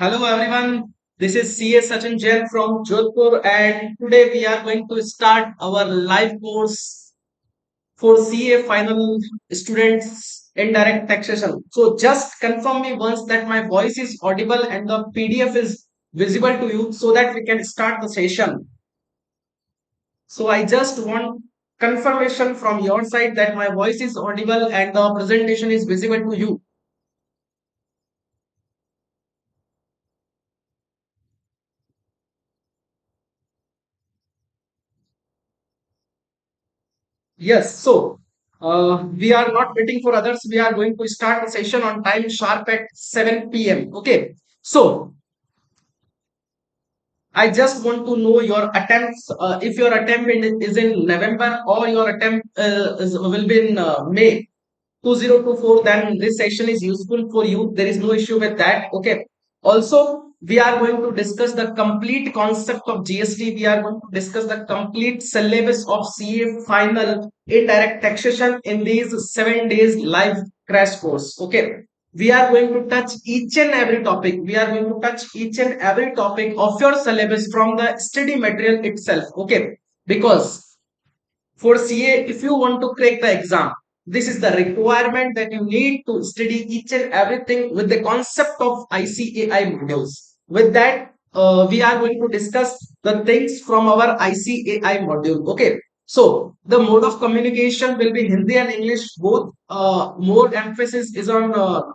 Hello everyone, this is CA Sachin Jain from Jodhpur, and today we are going to start our live course for CA final students indirect taxation. So just confirm me once that my voice is audible and the PDF is visible to you so that we can start the session. So I just want confirmation from your side that my voice is audible and the presentation is visible to you. Yes, so we are not waiting for others. We are going to start the session on time sharp at 7 p.m. Okay, so I just want to know your attempts. If your attempt is in November or your attempt will be in May 2024, then this session is useful for you. There is no issue with that. Okay. Also, we are going to discuss the complete concept of GST. We are going to discuss the complete syllabus of CA final indirect taxation in these 7 days live crash course. Okay. We are going to touch each and every topic. We are going to touch each and every topic of your syllabus from the study material itself. Okay. Because for CA, if you want to crack the exam, this is the requirement that you need to study each and everything with the concept of ICAI modules. With that, we are going to discuss the things from our ICAI module. Okay. So the mode of communication will be Hindi and English both. More emphasis is on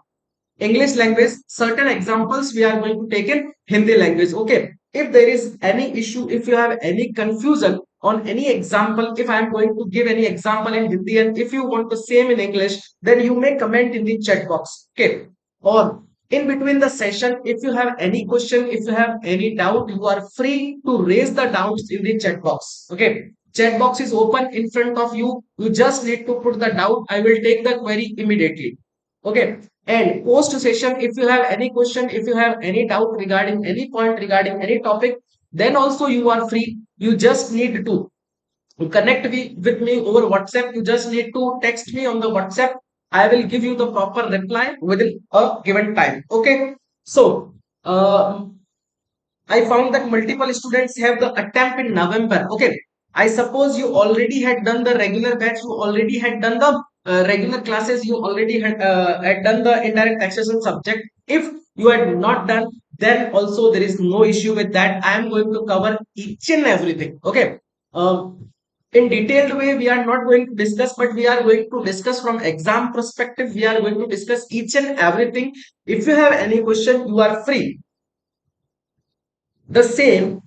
English language. Certain examples we are going to take in Hindi language. Okay. If there is any issue, if you have any confusion on any example, if I am going to give any example in Hindi and if you want the same in English, then you may comment in the chat box. Okay. Or in between the session, if you have any question, if you have any doubt, you are free to raise the doubts in the chat box. Okay. Chat box is open in front of you. You just need to put the doubt. I will take the query immediately. Okay. And post session, if you have any question, if you have any doubt regarding any point, regarding any topic, then also you are free. You just need to connect with me over WhatsApp. You just need to text me on the WhatsApp. I will give you the proper reply within a given time. Okay. So, I found that multiple students have the attempt in November. Okay. I suppose you already had done the regular batch, you already had done the regular classes, you already had done the indirect taxation subject. If you had not done, then also there is no issue with that. I am going to cover each and everything. Okay. In detailed way, we are not going to discuss, but we are going to discuss from exam perspective. We are going to discuss each and everything. If you have any question, you are free. The same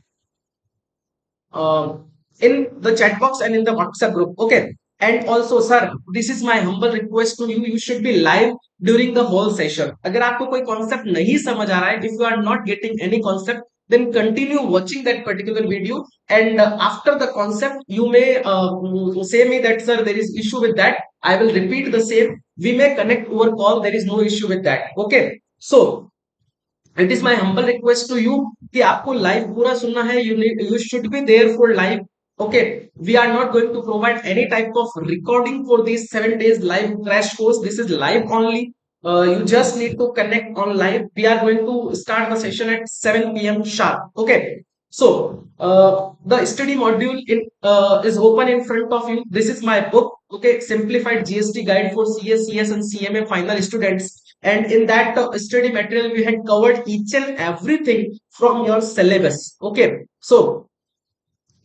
in the chat box and in the WhatsApp group. Okay. And also, sir, this is my humble request to you. You should be live during the whole session. अगर आपको कोई concept नहीं समझ आ रहा है, if you are not getting any concept, then continue watching that particular video. And after the concept, you may say me that, sir, there is issue with that. I will repeat the same. We may connect over call. There is no issue with that. Okay. So it is my humble request to you कि आपको live पूरा सुनना है. You should be there for live. Okay, we are not going to provide any type of recording for these 7 days live crash course. This is live only. You just need to connect on live. We are going to start the session at 7 p.m. sharp. Okay. So the study module is open in front of you. This is my book. Okay, simplified GST guide for CS, CS, and CMA final students. And in that study material, we had covered each and everything from your syllabus. Okay, so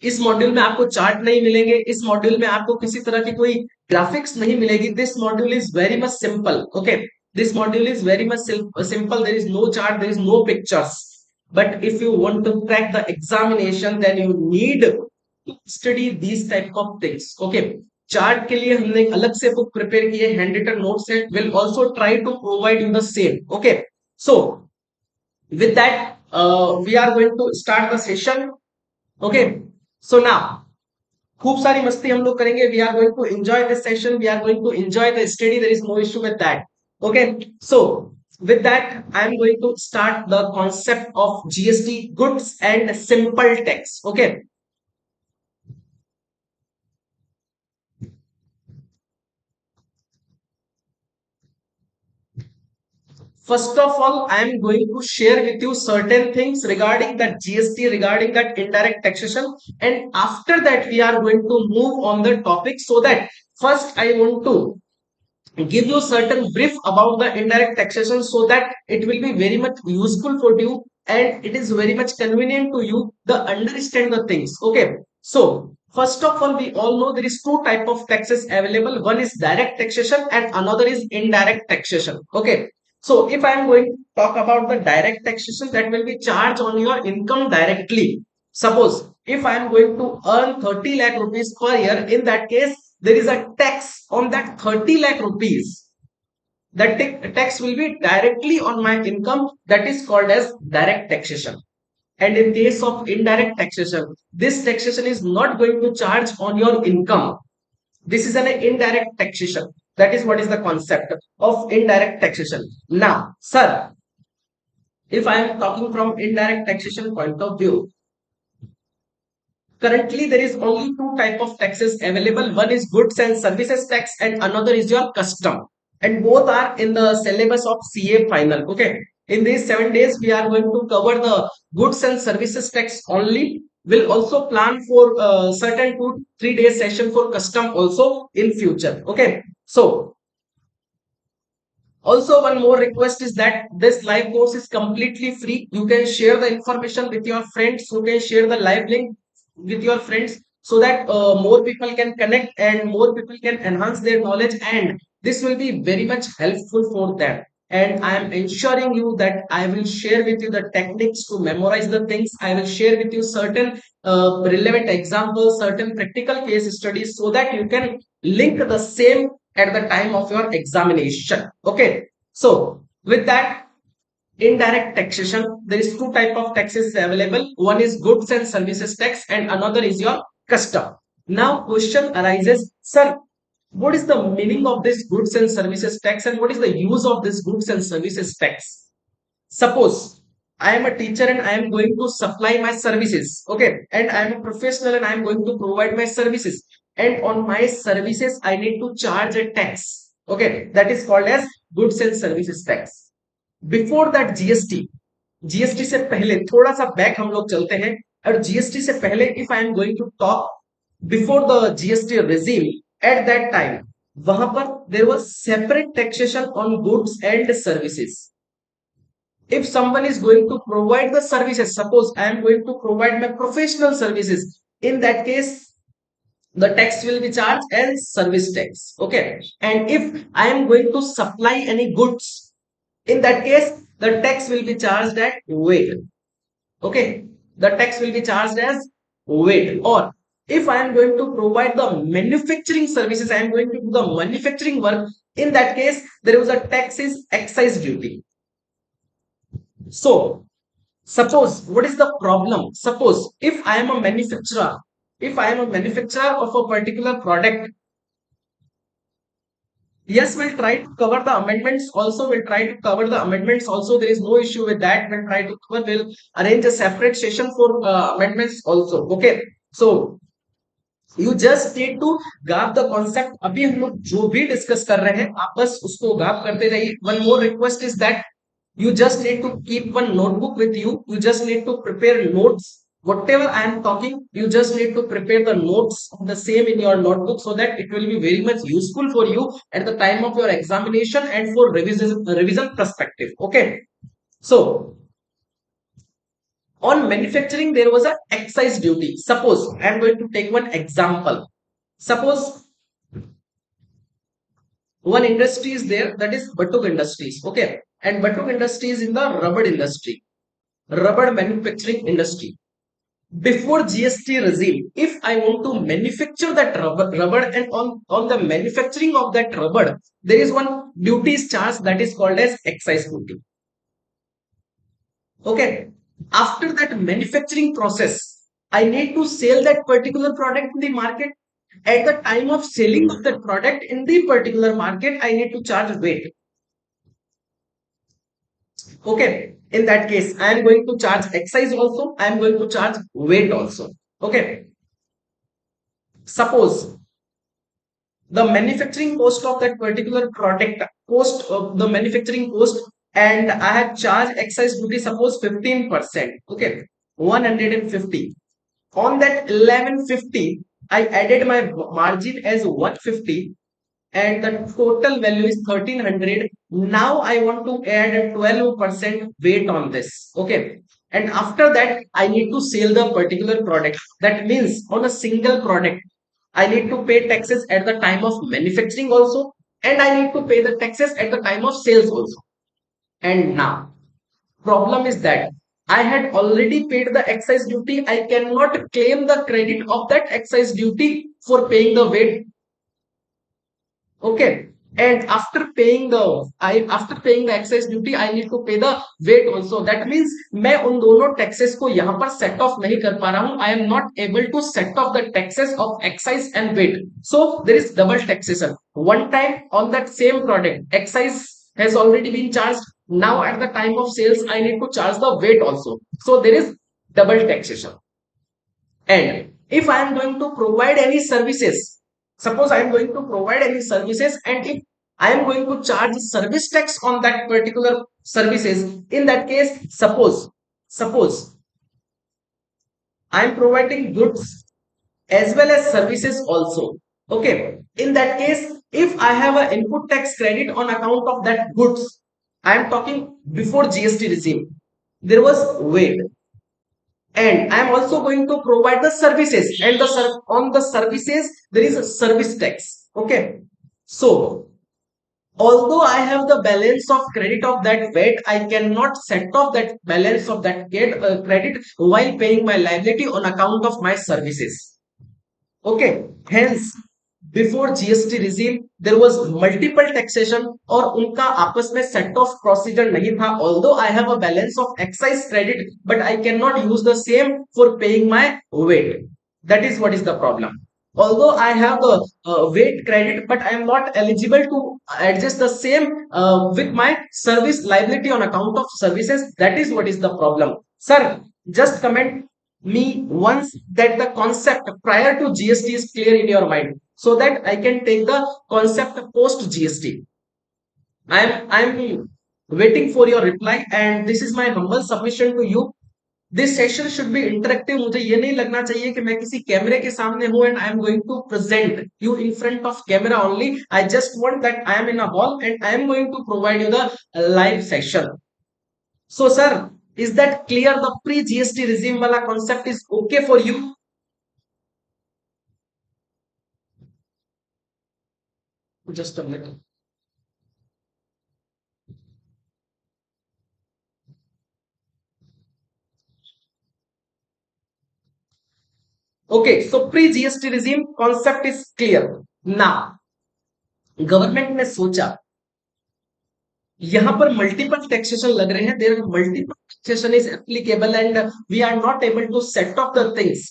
इस module में आपको chart नहीं मिलेंगे. इस module में आपको किसी तरह की कोई ग्राफिक्स नहीं मिलेगी. This module is very much simple. Okay, this module is very much simple. There is no chart, there is no pictures. But if you want to crack the examination, then you need to study these type of things. Okay, chart के लिए हमने एक अलग से book prepare की है, hand written notes है. Will also try to provide you the same. Okay, so with that we are going to start the session. Okay, so now खूब सारी मस्ती हम लोग करेंगे. We are going to enjoy this session. We are going to enjoy the study. There is no issue with that. Okay, so with that I am going to start the concept of GST, goods and simple tax. Okay, first of all, I am going to share with you certain things regarding that GST, regarding that indirect taxation, and after that we are going to move on the topic. So that first I want to give you certain brief about the indirect taxation, so that it will be very much useful for you and it is very much convenient to you to understand the things. Okay, so first of all, we all know there is two type of taxes available. One is direct taxation and another is indirect taxation. Okay, so if I am going to talk about the direct taxation, that will be charged on your income directly. Suppose if I am going to earn 30 lakh rupees per year, in that case there is a tax on that 30 lakh rupees. That tax will be directly on my income. That is called as direct taxation. And in case of indirect taxation, this taxation is not going to charge on your income. This is an indirect taxation. That is what is the concept of indirect taxation. Now, sir, if I am talking from indirect taxation point of view, currently there is only two type of taxes available. One is goods and services tax and another is your custom. And both are in the syllabus of CA final. Okay. In these 7 days, we are going to cover the goods and services tax only. We'll also plan for certain 2-3 days session for custom also in future. Okay. So also, one more request is that this live course is completely free. You can share the information with your friends. You can share the live link with your friends, so that more people can connect and more people can enhance their knowledge, and this will be very much helpful for them. And I am ensuring you that I will share with you the techniques to memorize the things. I will share with you certain relevant examples, certain practical case studies, so that you can link the same at the time of your examination. Okay, so with that, indirect taxation, there is two type of taxes available. One is goods and services tax and another is your custom. Now question arises, sir, what is the meaning of this goods and services tax and what is the use of this goods and services tax? Suppose I am a teacher and I am going to supply my services. Okay, and I am a professional and I am going to provide my services, and on my services I need to charge a tax. Okay, that is called as goods and services tax. Before that GST, GST से पहले थोड़ा सा back हम लोग चलते हैं, और GST से पहले if I am going to talk before the GST regime, at that time वहां पर there was separate taxation on goods and services. If someone is going to provide the services, suppose I am going to provide my professional services, in that case the tax will be charged as service tax. Okay, and if I am going to supply any goods, in that case the tax will be charged at weight. Okay, the tax will be charged as weight. Or if I am going to provide the manufacturing services, I am going to do the manufacturing work, in that case there is a tax is excise duty. So suppose, what is the problem? Suppose if I am a manufacturer, if I am a manufacturer of a particular product, yes, we'll try to cover the amendments also. We'll try to cover the amendments also. There is no issue with that. We'll try to cover. We'll arrange a separate session for amendments also. Okay. So you just need to grasp the concept. अभी हम लोग जो भी discuss कर रहे हैं आप बस उसको गाप करते जाइए. One more request is that you just need to keep one notebook with you. You just need to prepare notes. Whatever I am talking, you just need to prepare the notes of the same in your notebook, so that it will be very much useful for you at the time of your examination and for revision perspective. Okay, so on manufacturing there was a excise duty. Suppose I am going to take one example. Suppose one industry is there, that is Batuk Industries. Okay, and Batuk Industries in the rubber industry, rubber manufacturing industry. Before GST regime, if I want to manufacture that rubber, and on the manufacturing of that rubber, there is one duty is charged, that is called as excise duty. Okay, after that manufacturing process, I need to sell that particular product in the market. At the time of selling of that product in the particular market, I need to charge weight. Okay, in that case, I am going to charge excise also, I am going to charge weight also. Okay, suppose the manufacturing cost of that particular product, cost of the manufacturing cost, and I have charged excise duty, suppose 15%. Okay, 150. On that 1150, I added my margin as 150, and the total value is 1300. Now I want to add a 12% weight on this. Okay, and after that I need to sell the particular product. That means on a single product I need to pay taxes at the time of manufacturing also, and I need to pay the taxes at the time of sales also. And now problem is that I had already paid the excise duty. I cannot claim the credit of that excise duty for paying the weight. Okay, and after paying the excise duty, I need to pay the weight also. That means मैं उन दोनों taxes को यहाँ पर set off नहीं कर पा रहा हूँ. I am not able to set off the taxes of excise and weight. So there is double taxation. One time on that same product, excise has already been charged. Now at the time of sales, I need to charge the weight also. So there is double taxation. And if I am going to provide any services, suppose I am going to provide any services, and if I am going to charge service tax on that particular services, in that case, suppose I am providing goods as well as services also. Okay, in that case, if I have an input tax credit on account of that goods, I am talking before GST regime, there was weight, and I am also going to provide the services, and on the services there is a service tax. Okay, so although I have the balance of credit of that VAT, I cannot set off that balance of that credit while paying my liability on account of my services. Okay, hence before GST regime there was multiple taxation, और उनका आपस में set off procedure नहीं था. Although I have a balance of excise credit, but I cannot use the same for paying my weight. That is what is the problem. Although I have a weight credit, but I am not eligible to adjust the same with my service liability on account of services. That is what is the problem. Sir, just comment me once that the concept prior to GST is clear in your mind, so that I can take the concept post GST. I'm waiting for your reply, and this is my humble submission to you. This session should be interactive. मुझे ये नहीं लगना चाहिए कि मैं किसी कैमरे के सामने हूं and I am going to present you in front of camera only. I just want that I am in a hall and I am going to provide you the live session. So sir, is that clear? The pre GST regime वाला concept is okay for you? Just a minute. Okay, so pre GST regime concept is clear. Now, government ने सोचा यहाँ पर multiple taxation लग रहे हैं, there multiple taxation is applicable and we are not able to set off the things.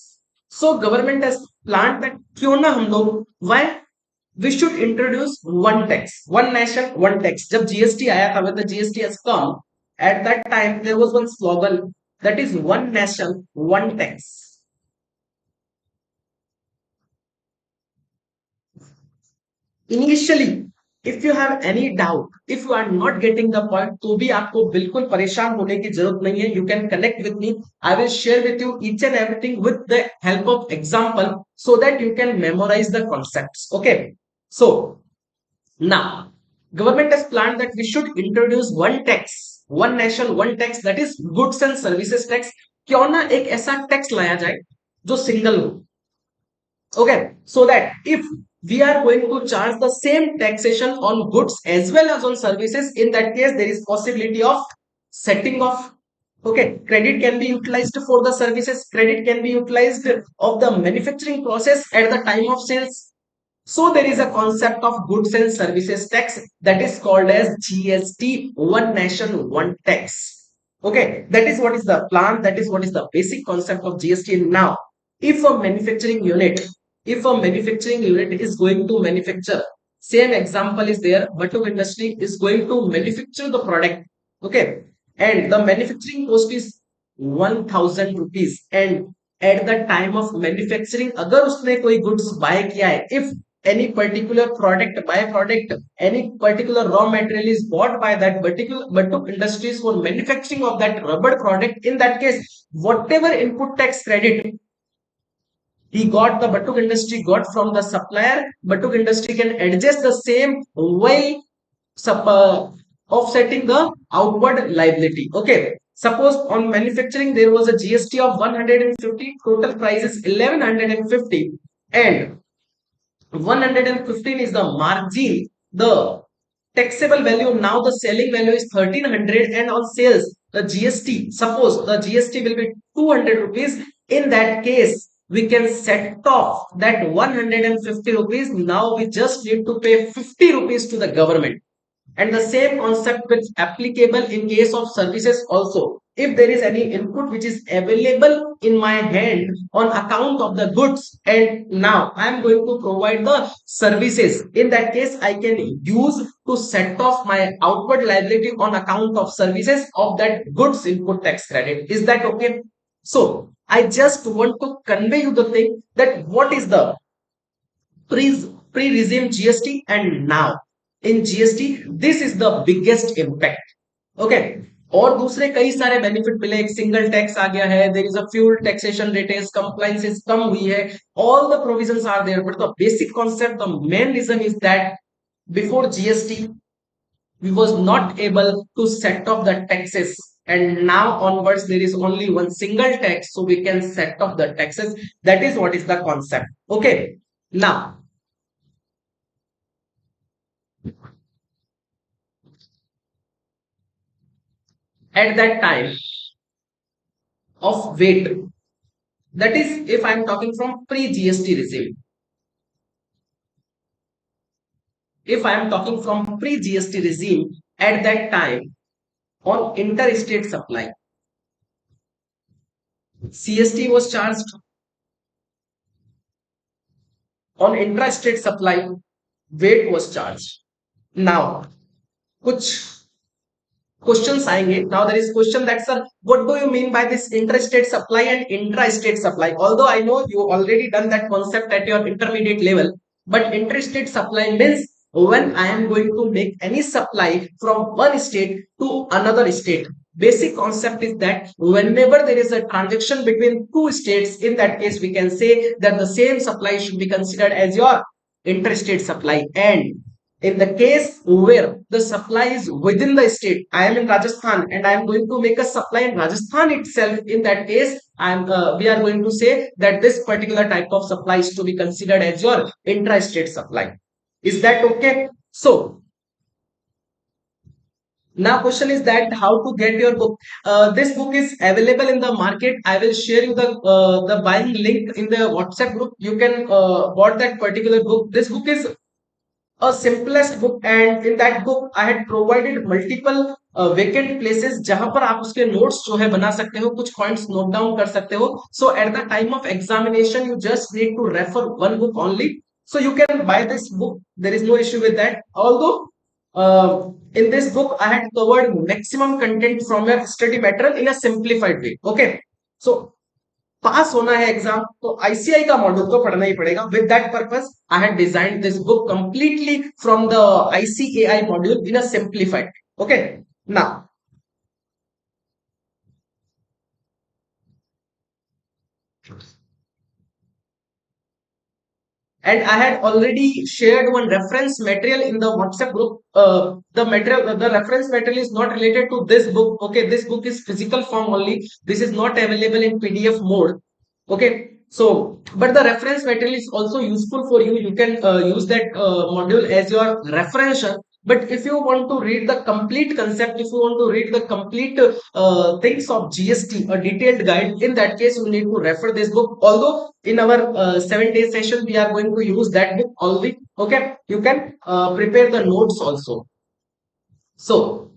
So government has plan that क्यों ना हम लोग, why we should introduce one tax, one nation one tax. जब GST आया था, when the GST has come, at that time there was one slogan that is one nation one tax. Initially if you have any doubt, if you are not getting the point, तो भी आपको बिल्कुल परेशान होने की जरूरत नहीं है. You can connect with me. I will share with you each and everything with the help of example so that you can memorize the concepts. Okay, so now government has planned that we should introduce one tax, one nation one tax, that is goods and services tax. क्यों ना एक ऐसा tax लाया जाए जो single हो. Okay, so that if we are going to charge the same taxation on goods as well as on services, in that case there is possibility of setting off. Okay, credit can be utilized for the services, credit can be utilized of the manufacturing process at the time of sales. So there is a concept of goods and services tax that is called as GST, one nation one tax. Okay, that is what is the plan, that is what is the basic concept of GST. Now if a manufacturing unit, if a manufacturing unit is going to manufacture, same example is there, Batuk industry is going to manufacture the product. Okay, and the manufacturing cost is 1000 rupees, and at the time of manufacturing अगर उसने कोई goods buy किया है, if any particular product, by product, any particular raw material is bought by that particular Batuk industries for manufacturing of that rubber product, in that case whatever input tax credit he got, the Batuk industry got from the supplier, Batuk industry can adjust the same while offsetting the outward liability. Okay, suppose on manufacturing there was a GST of 150, total price is 1150, and 115 is the margin, the taxable value. Now the selling value is 1300, and on sales the GST, suppose the GST will be 200 rupees. In that case we can set off that 150 rupees. Now we just need to pay 50 rupees to the government. And the same concept is applicable in case of services also. If there is any input which is available in my hand on account of the goods, and now I am going to provide the services, in that case I can use to set off my outward liability on account of services of that goods input tax credit. Is that okay? So I just want to convey you the thing that what is the pre-regime GST and now in GST, this is the biggest impact. Okay, और दूसरे कई सारे benefit मिले, एक single tax आ गया है, there is a fuel taxation rate is compliance कम हुई है, all the provisions are there, but the basic concept, the main reason is that before GST we was not able to set off the taxes, and now onwards there is only one single tax, so we can set off the taxes. That is what is the concept. Okay, now at that time of weight, that is if I am talking from pre GST regime, if I am talking from pre GST regime, at that time on interstate supply CST was charged, on intrastate supply weight was charged. Now कुछ questions आएंगे. Now there is question that sir, what do you mean by this interstate supply and intrastate supply? Although I know you already done that concept at your intermediate level, but interstate supply means when I am going to make any supply from one state to another state. Basic concept is that whenever there is a transaction between two states, in that case, we can say that the same supply should be considered as your interstate supply. And in the case where the supply is within the state, I am in Rajasthan and I am going to make a supply in Rajasthan itself. In that case, we are going to say that this particular type of supply is to be considered as your intrastate supply. Is that okay? So now question is that how to get your book. This book is available in the market. I will share you the buying link in the WhatsApp group. You can bought that particular book. This book is a simplest book, and in that book I had provided multiple vacant places जहां पर आप उसके notes जो है बना सकते हो, कुछ points note down कर सकते हो. So at the time of examination you just need to refer one book only. So you can buy this book, there is no issue with that. Although in this book I had covered maximum content from your study material in a simplified way. Okay, so पास होना है exam तो ICI का module तो पढ़ना ही पड़ेगा. With that purpose I had designed this book completely from the ICAI module in a simplified. Okay, now and I had already shared one reference material in the WhatsApp group. The reference material is not related to this book. Okay, this book is physical form only. This is not available in PDF mode. Okay, so but the reference material is also useful for you. You can use that module as your reference. But if you want to read the complete concept, if you want to read the complete things of GST, a detailed guide, in that case, you need to refer this book. Although in our 7 day session, we are going to use that book only. Okay, you can prepare the notes also. So,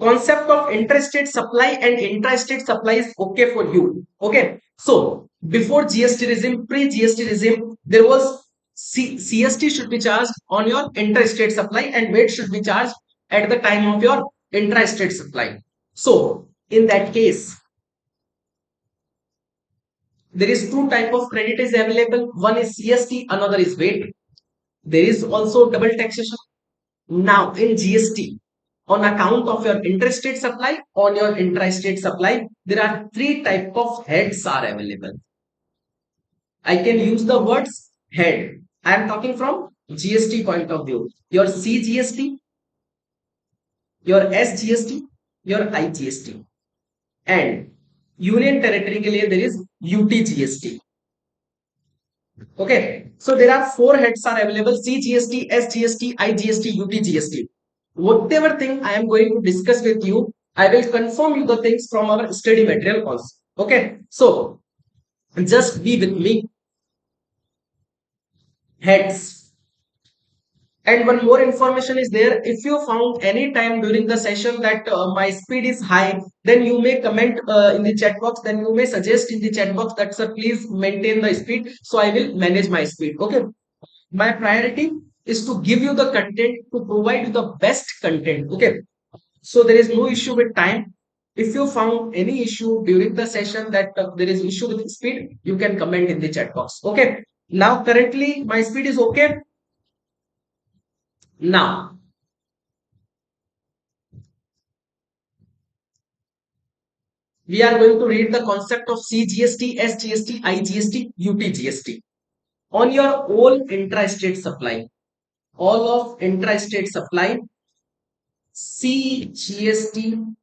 concept of interstate supply and intrastate supply is okay for you. Okay, so before GST regime, pre GST regime, there was CST should be charged on your interstate supply and weight should be charged at the time of your intrastate supply. So in that case, there is two type of credit is available. One is CST, another is weight. There is also double taxation. Now in GST, on account of your interstate supply, on your intrastate supply, there are three type of heads are available. I can use the words head. I am talking from GST point of view. Your CGST, your SGST, your IGST, and union territory के लिए there is UTGST. Okay, so there are four heads are available: CGST, SGST, IGST, UTGST. Whatever thing I am going to discuss with you, I will confirm you the things from our study material also. Okay, so just be with me. Heads. And one more information is there. If you found any time during the session that my speed is high, then you may comment in the chat box. Then you may suggest in the chat box that sir, please maintain the speed. So I will manage my speed. Okay. My priority is to give you the content, to provide you the best content. Okay, so there is no issue with time. If you found any issue during the session that there is issue with speed, you can comment in the chat box. Okay, now currently my speed is okay. Now we are going to read the concept of CGST, SGST, IGST, UTGST on your all intrastate supply. All of intrastate supply, CGST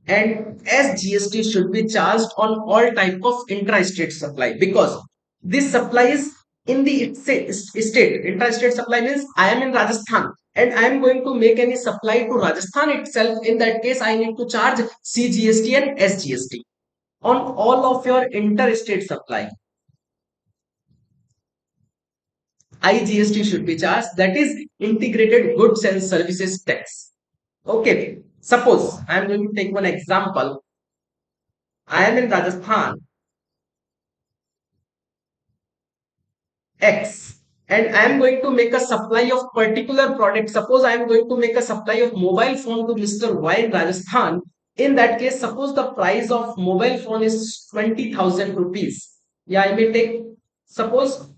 and SGST should be charged on all type of intrastate supply, because this supply is in the state. Intrastate supply means I am in Rajasthan and I am going to make any supply to Rajasthan itself. In that case, I need to charge CGST and SGST on all of your interstate supply. IGST should be charged, that is integrated goods and services tax. Okay, suppose I am going to take one example. I am in Rajasthan X and I am going to make a supply of particular product. Suppose I am going to make a supply of mobile phone to Mr. Y in Rajasthan. In that case, suppose the price of mobile phone is 20,000 rupees. Yeah, I may take, suppose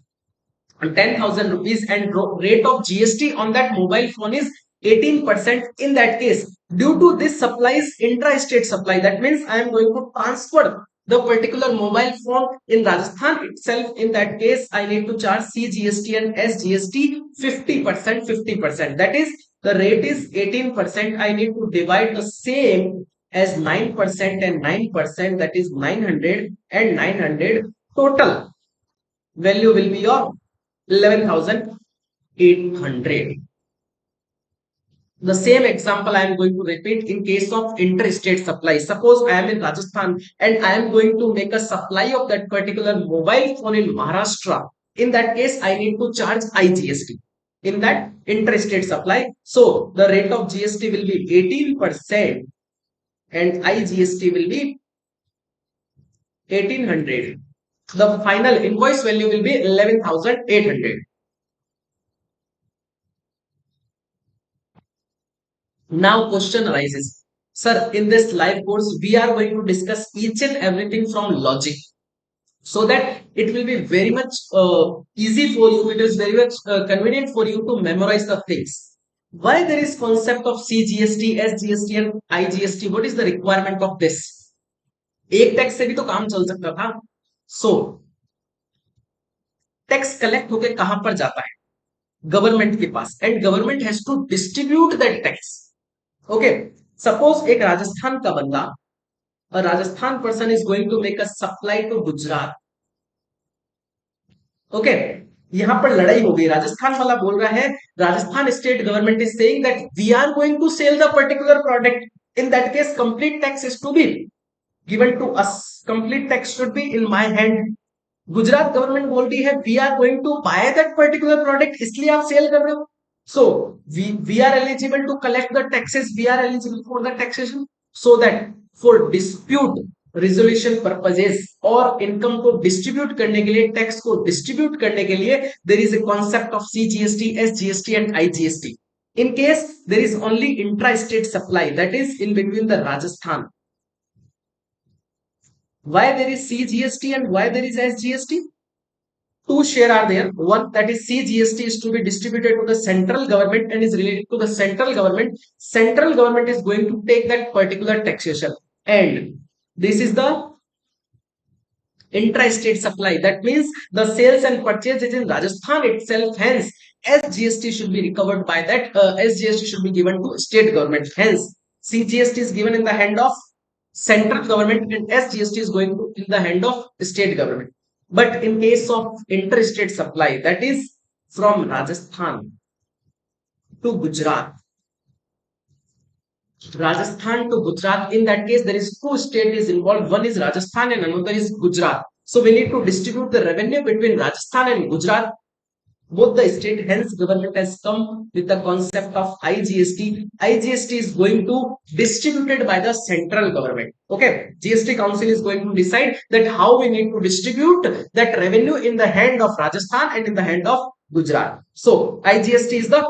10,000 rupees and rate of GST on that mobile phone is 18%. In that case, due to this supplies intra-state supply, that means I am going to transfer the particular mobile phone in Rajasthan itself. In that case, I need to charge CGST and SGST 50%, 50%. That is, the rate is 18%. I need to divide the same as 9% and 9%, that is 900 and 900. Total value will be your 11,800. The same example I am going to repeat in case of interstate supply. Suppose I am in Rajasthan and I am going to make a supply of that particular mobile phone in Maharashtra. In that case, I need to charge IGST in that interstate supply. So the rate of GST will be 18% and IGST will be 1800. The final invoice value will be 11,800. Now question arises, sir, in this live course, we are going to discuss each and everything from logic so that it will be very much easy for you. It is very much convenient for you to memorize the things. Why there is concept of CGST, SGST and IGST? What is the requirement of this? एक tax से भी तो काम चल सकता था. So tax collect होके कहां पर जाता है? गवर्नमेंट के पास, and government has to distribute that tax. Okay, suppose एक राजस्थान का बंदा, a Rajasthan person is going to make a supply to Gujarat. Okay, यहां पर लड़ाई हो गई. राजस्थान वाला बोल रहा है, Rajasthan state government is saying that we are going to sell the particular product. In that case complete tax is to be given to us. Complete tax should be in my hand. Gujarat government बोल रही है we are going to buy that particular product, इसलिए आप cell कर रहे हो. So we are eligible to collect the taxes. We are eligible for the taxation, so that for dispute resolution purposes और income को डिस्ट्रीब्यूट करने के लिए, टैक्स को डिस्ट्रीब्यूट करने के लिए, there is a concept of CGST, SGST and IGST. In case there is only intra-state supply, that is in between the Rajasthan. Why there is CGST and why there is SGST? Two share are there. One, that is CGST is to be distributed to the central government and is related to the central government. Central government is going to take that particular taxation, and this is the intra-state supply. That means the sales and purchase is in Rajasthan itself. Hence, SGST should be recovered by that. SGST should be given to state government. Hence, CGST is given in the hand of central government and SGST is going to in the hand of state government. But in case of interstate supply, that is from Rajasthan to Gujarat, Rajasthan to Gujarat, in that case, there is two states involved. One is Rajasthan and another is Gujarat. So we need to distribute the revenue between Rajasthan and Gujarat, both the state. Hence, government has come with the concept of IGST. IGST is going to distributed by the central government. Okay, GST Council is going to decide that how we need to distribute that revenue in the hand of Rajasthan and in the hand of Gujarat. So IGST is the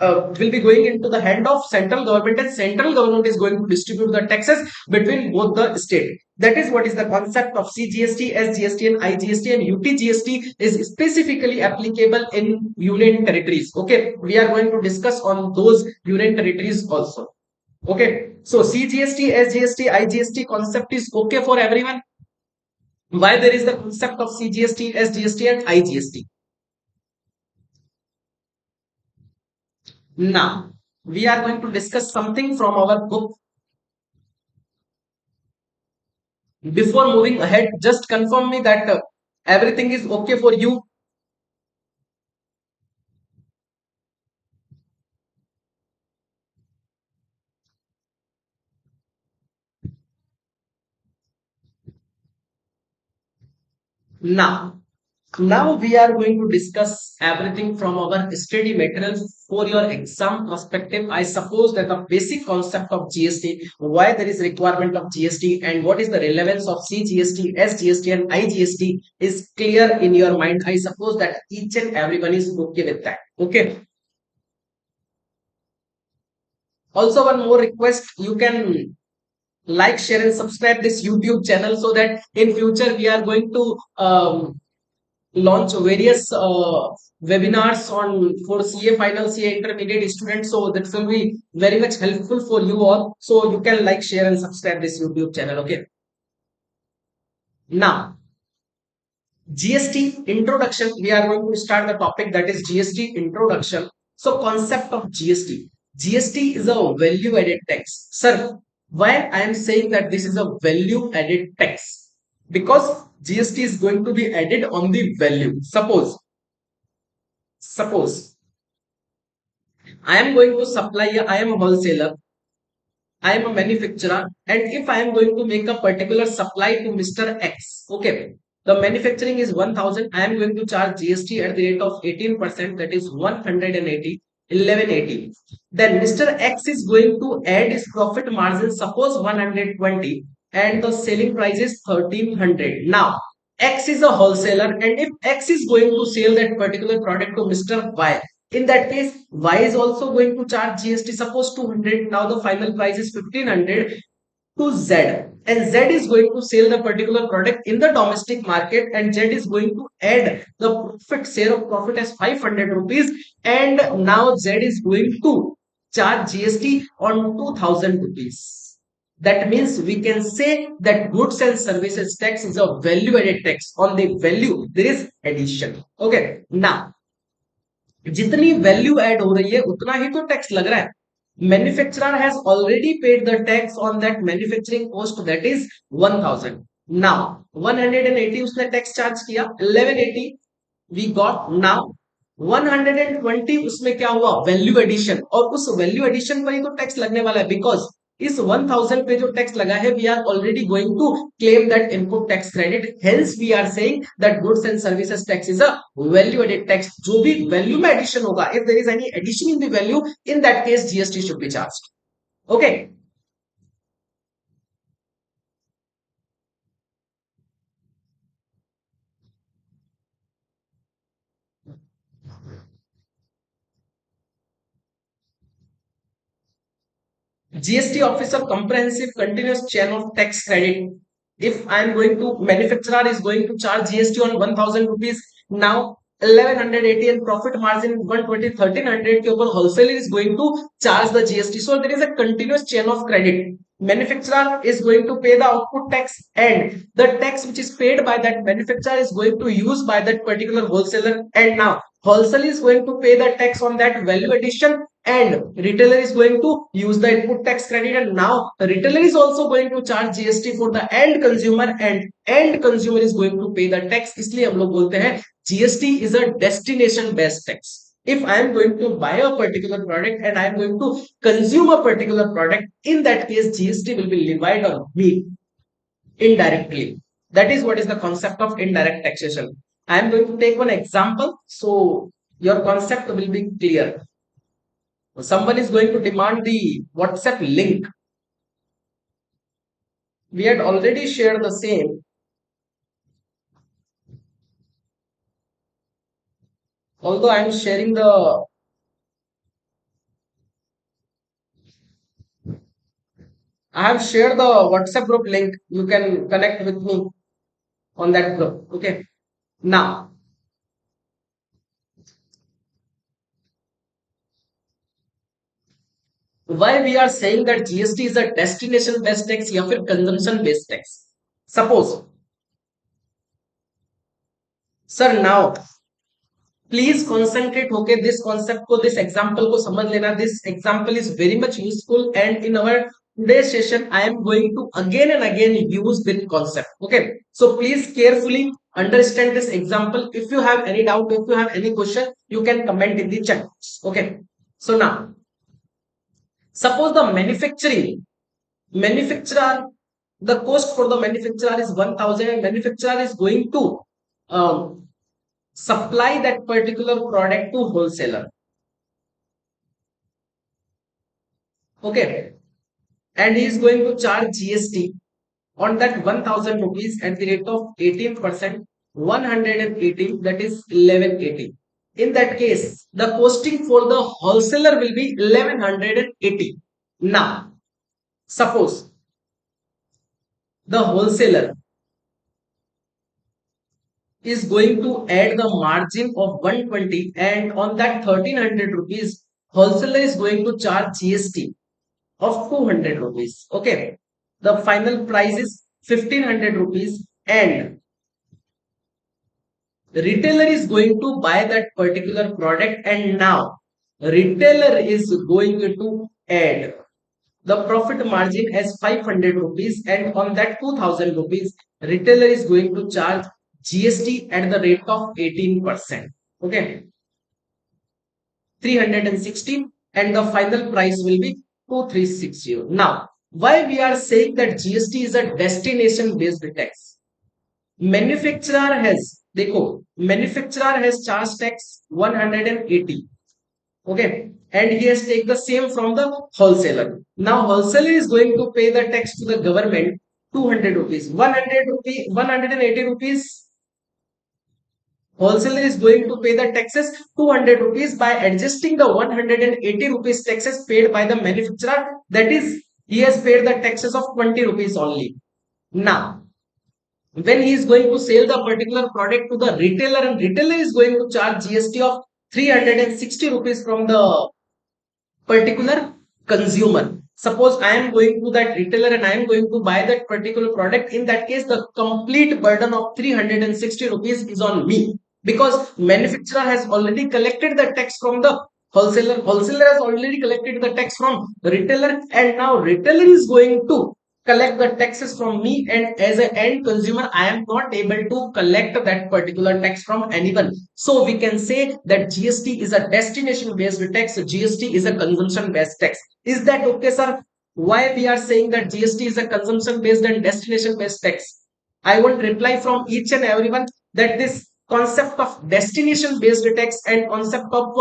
will be going into the hand of central government, and central government is going to distribute the taxes between both the state. That is what is the concept of CGST, SGST and IGST, and UTGST is specifically applicable in union territories. Okay, we are going to discuss on those union territories also. Okay, so CGST, SGST, IGST concept is okay for everyone. Why there is the concept of CGST, SGST and IGST? Now, we are going to discuss something from our book. Before moving ahead, just confirm me that everything is okay for you. Now, now we are going to discuss everything from our study materials for your exam perspective. I suppose that the basic concept of GST, why there is requirement of GST, and what is the relevance of CGST, SGST, and IGST is clear in your mind. I suppose that each and everyone is okay with that. Okay. Also, one more request: you can like, share, and subscribe this YouTube channel so that in future we are going to launch various webinars on for CA final, CA intermediate students. So that will be very much helpful for you all. So you can like, share, and subscribe this YouTube channel. Okay. Now, GST introduction. We are going to start the topic, that is GST introduction. So concept of GST. GST is a value added tax. Sir, why I am saying that this is a value added tax? Because GST is going to be added on the value. Suppose I am going to supply, I am a wholesaler, I am a manufacturer, and if I am going to make a particular supply to Mr. X, okay, the manufacturing is 1000, I am going to charge GST at the rate of 18%, that is 180, 1180. Then Mr. X is going to add his profit margin, suppose 120, and the selling price is 1300. Now, X is a wholesaler, and if X is going to sell that particular product to Mr. Y, in that case, Y is also going to charge GST, suppose 200. Now the final price is 1500 to Z. And Z is going to sell the particular product in the domestic market, and Z is going to add the profit, share of profit as 500 rupees. And now Z is going to charge GST on 2000 rupees. That means we can say that goods and services tax is a value added tax. On the value, there is addition. Okay. Now, जितनी value add हो रही है उतना ही तो tax लग रहा है. Manufacturer has already paid the tax on that manufacturing cost, that is 1000. Now 180 उसने टैक्स चार्ज किया, 1180 वी गॉट. नाउ 120 उसमें क्या हुआ, वैल्यू एडिशन, और उस वैल्यू एडिशन पर ही तो टैक्स लगने वाला है. बिकॉज इस 1000 पे जो टैक्स लगा है, we are already going to claim that input tax credit. Hence we are saying that goods and services tax is a value added tax. जो भी वैल्यू में एडिशन होगा, if there is any addition in the value, in that case GST should be charged. Okay. GST officer comprehensive continuous chain of tax credit. If I am going to, manufacturer is going to charge GST on 1000 rupees. Now 1180 and profit margin 120, 1300 के ऊपर wholesaler is going to charge the GST. So there is a continuous chain of credit. Manufacturer is going to pay the output tax, and the tax which is paid by that manufacturer is going to use by that particular wholesaler. And now wholesaler is going to pay the tax on that value addition, and retailer is going to use the input tax credit. And now the retailer is also going to charge GST for the end consumer, and end consumer is going to pay the tax. इसलिए हम लोग बोलते हैं GST is a destination based tax. If I am going to buy a particular product and I am going to consume a particular product, in that case GST will be levied on me indirectly. That is what is the concept of indirect taxation. I am going to take one example so your concept will be clear. Someone is going to demand the WhatsApp link. We had already shared the same. Although I am sharing I have shared the WhatsApp group link. You can connect with me on that group. Okay. Now, why we are saying that GST is a destination based tax या फिर consumption based tax? Suppose, sir, now please concentrate होके this concept को, this example को समझ लेना. This example is very much useful, and in our today session I am going to again and again use this concept. Okay, so please carefully understand this example. If you have any doubt, if you have any question, you can comment in the chat box. Okay, so now suppose the manufacturer, the cost for the manufacturer is 1000, and manufacturer is going to um, supply that particular product to wholesaler. Okay, and he is going to charge GST on that 1000 rupees at the rate of 18%, 180, that is 1180. In that case, the costing for the wholesaler will be 1180. Now, suppose the wholesaler is going to add the margin of 120, and on that 1300 rupees, wholesaler is going to charge GST of 200 rupees. Okay. The final price is 1500 rupees, and the retailer is going to buy that particular product, and now retailer is going to add the profit margin as 500 rupees, and on that 2000 rupees retailer is going to charge GST at the rate of 18%. Okay, 316, and the final price will be 2360. Now, why we are saying that GST is a destination based tax? Manufacturer has, देखो, manufacturer has charged tax 180. Okay, and he has take the same from the wholesaler. Now wholesaler is going to pay the tax to the government 200 rupees, 100 rupees, 180 rupees. Wholesaler is going to pay the taxes 200 rupees by adjusting the 180 rupees taxes paid by the manufacturer. That is, he has paid the taxes of 20 rupees only. Now, when he is going to sell the particular product to the retailer, and retailer is going to charge GST of 360 rupees from the particular consumer. Suppose I am going to that retailer and I am going to buy that particular product. In that case, the complete burden of 360 rupees is on me, because manufacturer has already collected the tax from the wholesaler. Wholesaler has already collected the tax from the retailer, and now retailer is going to collect the taxes from me, and as an end consumer I am not able to collect that particular tax from anyone. So we can say that GST is a destination based tax, GST is a consumption based tax. Is that okay, sir? Why we are saying that GST is a consumption based and destination based tax? I want reply from each and everyone that this concept of destination based tax and concept of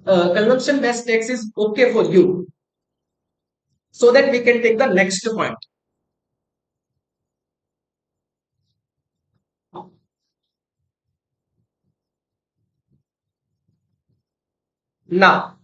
consumption based tax is okay for you, so that we can take the next point. Now,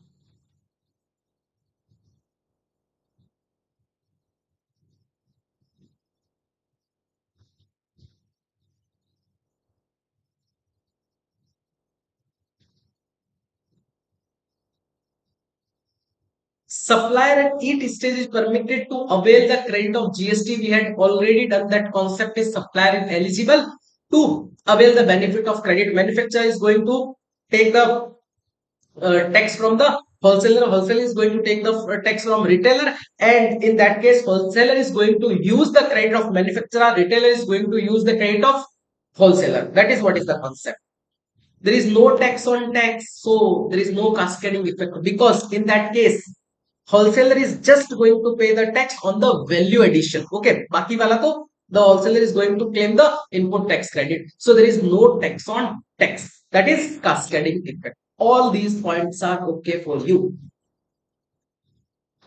supplier at each stage is permitted to avail the credit of GST. We had already done that concept. Is supplier is eligible to avail the benefit of credit. Manufacturer is going to take the tax from the wholesaler. Wholesaler is going to take the tax from retailer, and in that case wholesaler is going to use the credit of manufacturer, retailer is going to use the credit of wholesaler. That is what is the concept. There is no tax on tax, so there is no cascading effect, because in that case wholesaler is just going to pay the tax on the value addition. Okay, baki wala to the wholesaler is going to claim the input tax credit, so there is no tax on tax. That is cascading effect. All these points are okay for you.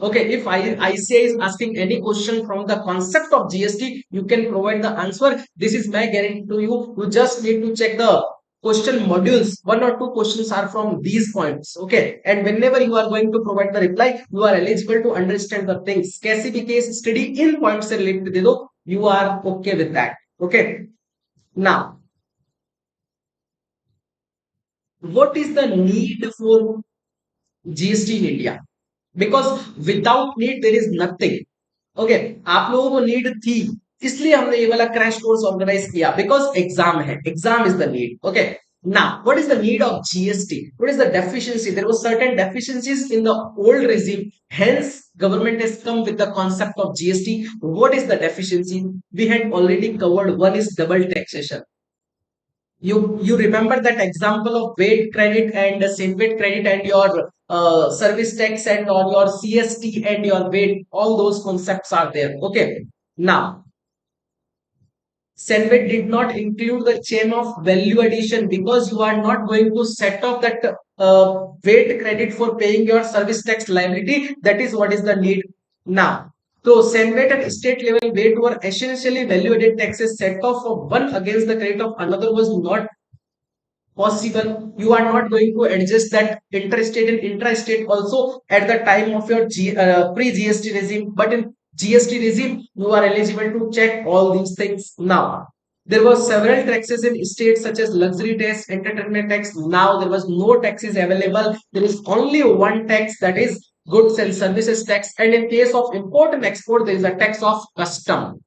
Okay, if ICA is asking any question from the concept of GST, you can provide the answer. This is my guarantee to you. You just need to check the question modules. One or two questions are from these points. Okay, and whenever you are going to provide the reply, you are eligible to understand the things. कैसी भी case study in points से related दे दो, you are okay with that. Okay. Now, what is the need for GST in India? Because without need there is nothing. Okay, आप लोगों को need थी, इसलिए हमने ये वाला क्रैश कोर्स ऑर्गेनाइज किया, बिकॉज एग्जाम है, exam is the need. Okay, now what is the need of GST? What is the deficiency? There was certain deficiencies in the old regime, hence government has come with the concept of GST. What is the deficiency? We had already covered. One is double taxation. You remember that example of weight credit and sin weight credit and your service tax and on your CST and your weight, all those concepts are there. Okay, now Senvet did not include the chain of value addition, because you are not going to set off that weight credit for paying your service tax liability. That is what is the need now. So Senvet at state level weight were essentially value added taxes set off of one against the credit of another was not possible. You are not going to adjust that interstate and intrastate also at the time of your pre GST regime, but in GST regime you are eligible to check all these things now. There was several taxes in states such as luxury tax, entertainment tax. Now there was no taxes available. There is only one tax, that is goods and services tax. And in case of import and export, there is a tax of custom.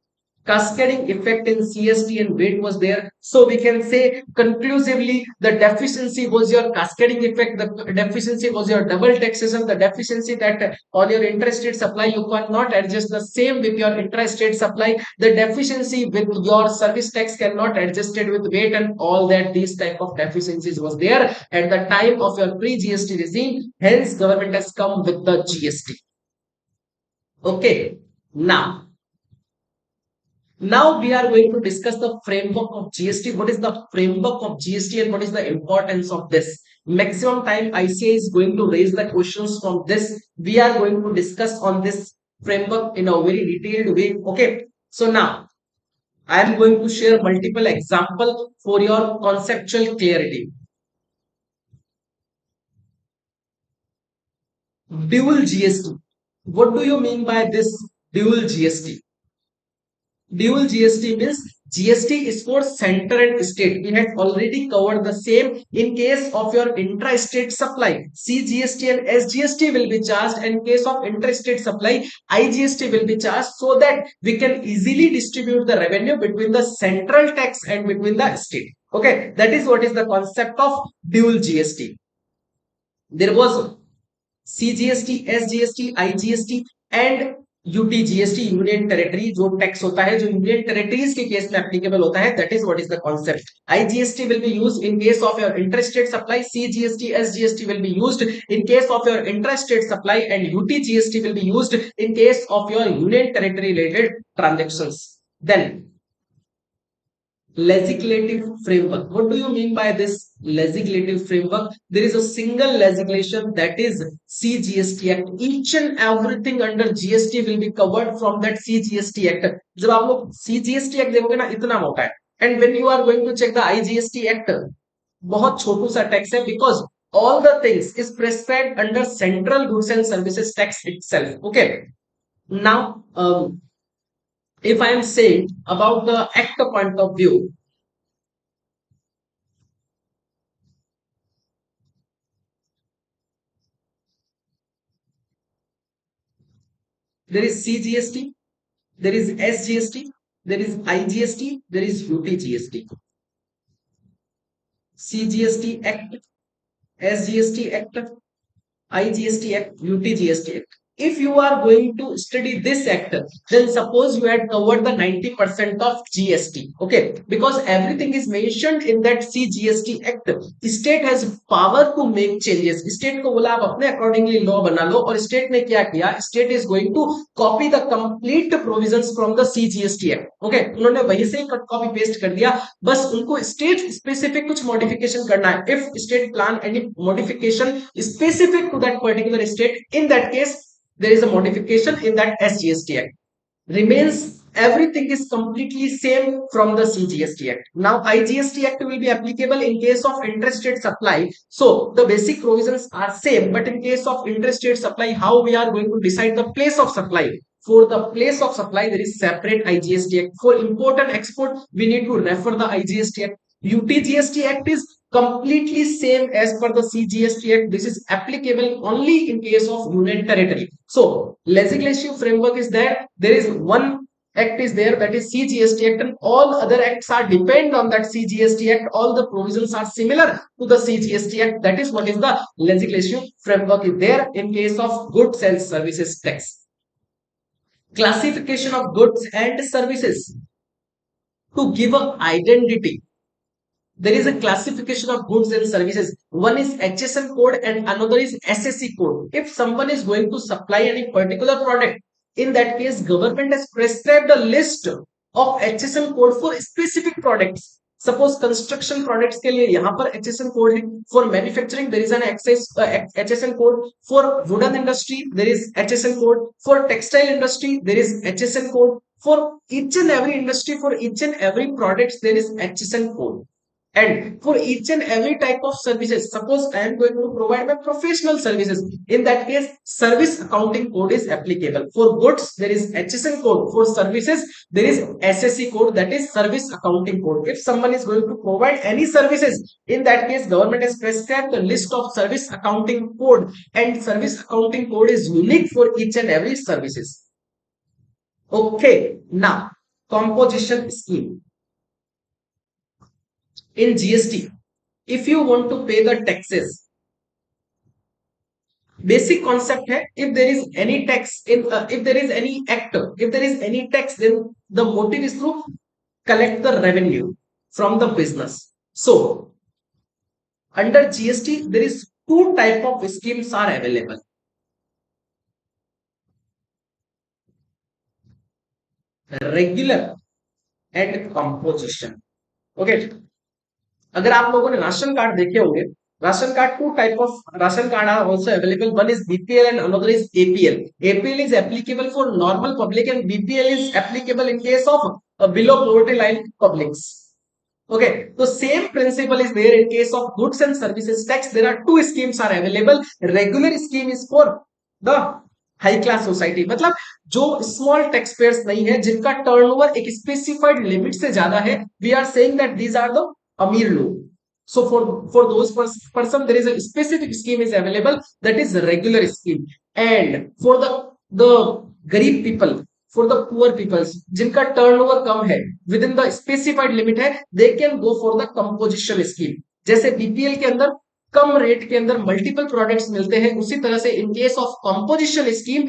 Cascading effect in CST and weight was there. So we can say conclusively the deficiency was your cascading effect, the deficiency was your double taxation, the deficiency that on your intrastate supply you cannot adjust the same with your intrastate supply, the deficiency with your service tax cannot adjust it with weight, and all that these type of deficiencies was there at the time of your pre-GST regime. Hence government has come with the GST. Okay, now we are going to discuss the framework of GST. What is the framework of GST and what is the importance of this? Maximum time ICA is going to raise the questions from this. We are going to discuss on this framework in a very detailed way. Okay. So now I am going to share multiple examples for your conceptual clarity. Dual GST. What do you mean by this dual GST? Dual GST means GST is for center and state. We had already covered the same. In case of your intra-state supply, CGST and SGST will be charged. In case of intra-state supply, IGST will be charged, so that we can easily distribute the revenue between the central tax and between the state. Okay, that is what is the concept of dual GST. There was CGST, SGST, IGST and UTGST, union territory जो tax होता है, जो union territories के case में applicable होता है, that is what is the concept. IGST will be used in case of your interstate supply, CGST, SGST will be used in case of your interstate supply, and UTGST will be used in case of your union territory related transactions. Then legislative framework. What do you mean by this legislative framework? There is a single legislation, that is CGST Act. Each and everything under GST will be covered from that CGST Act. जब आप लोग CGST Act देखोगे ना, इतना मोटा है. And when you are going to check the IGST Act, बहुत छोटू सा टैक्स है, because all the things is prescribed under Central Goods and Services Tax itself. Okay. Now, if I am saying about the act point of view, there is CGST, there is SGST, there is IGST, there is UTGST. CGST Act, SGST Act, IGST Act, UTGST Act. If you are going to study this act, then suppose you had covered the 90% of GST. Okay, because everything is mentioned in that CGST Act. State has power to make changes. State को बोला आप अपने accordingly law बना लो, और state ने क्या किया? State is going to copy the complete provisions from the CGST Act. Okay, उन्होंने वहीं से copy paste कर दिया. बस उनको state specific कुछ modification करना है. If state plan any modification specific to that particular state, in that case there is a modification in that SGST Act. Remains everything is completely same from the CGST Act. Now IGST Act will be applicable in case of interstate supply. So the basic provisions are same, but in case of interstate supply, how we are going to decide the place of supply? For the place of supply, there is separate IGST Act. For import and export, we need to refer the IGST Act. UTGST Act is completely same as per the CGST Act. This is applicable only in case of union territory. So legislative framework is there. There is one act is there, that is CGST Act, and all other acts are depend on that CGST Act. All the provisions are similar to the CGST Act. That is what is the legislative framework is there in case of goods and services tax. Classification of goods and services. To give an identity, there is a classification of goods and services. One is HSN code and another is SSC code. If someone is going to supply any particular product, in that case government has prescribed a list of HSN code for specific products. Suppose construction products के लिए यहाँ पर HSN code है. For manufacturing there is an HSN code. For wooden industry there is HSN code. For textile industry there is HSN code. For each and every industry, for each and every products there is HSN code. And for each and every type of services, suppose I am going to provide my professional services. In that case, service accounting code is applicable. For goods, there is HSN code. For services, there is SSC code, that is service accounting code. If someone is going to provide any services, in that case, government has prescribed the list of service accounting code, and service accounting code is unique for each and every services. Okay, now composition scheme. In GST, if you want to pay the taxes, basic concept है, if there is any tax in if there is any act, if there is any tax, then the motive is to collect the revenue from the business. So under GST there is two type of schemes are available: regular and composition. Okay, अगर आप लोगों ने ration card देखे होंगे, ration card two type of ration card are also available. One is BPL and another is APL. APL is applicable for normal public and BPL is applicable in case of below poverty line publics. Okay, so same principle is there in case of goods and services tax. There are two schemes are available. Regular scheme is for the high class society, मतलब जो small tax payers नहीं है, जिनका turnover एक specified limit से ज्यादा है. We are saying that these are the अमीर लोग. So for those person there is a specific scheme is available, that is regular scheme. And for the गरीब people, for the poor peoples, जिनका turnover कम है, within the specified limit है, they can go for the composition scheme. जैसे BPL के अंदर कम rate के अंदर मल्टीपल प्रोडक्ट्स मिलते हैं, उसी तरह से इन case of composition scheme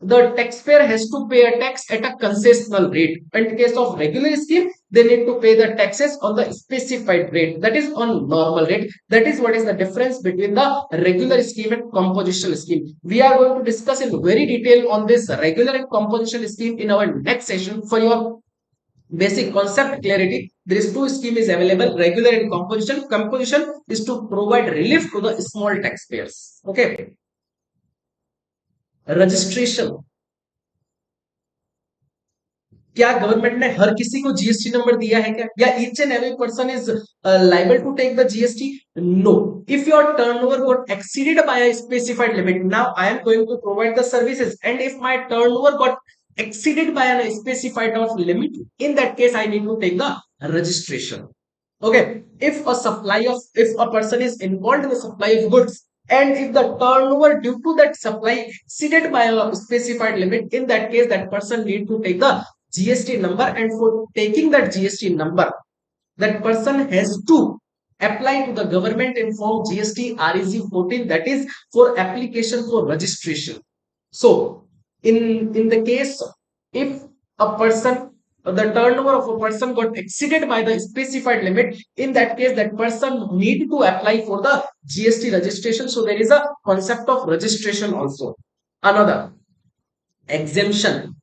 the taxpayer has to pay a tax at a concessional rate. In case of regular scheme, they need to pay the taxes on the specified rate, that is on normal rate. That is what is the difference between the regular scheme and composition scheme. We are going to discuss in very detail on this regular and composition scheme in our next session. For your basic concept clarity, there is two scheme is available: regular and composition. Composition is to provide relief to the small taxpayers. Okay, registration. क्या government ने हर किसी को GST number दिया है क्या, या each and every person is liable to take the GST? No. If your turnover got exceeded by a specified limit, now I am going to provide the services, and if my turnover got exceeded by a specified of limit, in that case I need to take the registration. Okay, if a person is involved in the supply of goods, and if the turnover due to that supply exceeded by a specified limit, in that case that person need to take the GST number, and for taking that GST number, that person has to apply to the government in form GST REG 14, that is for application for registration. So in the case, if a person, the turnover of a person got exceeded by the specified limit, in that case that person need to apply for the GST registration. So there is a concept of registration also. Another exemption.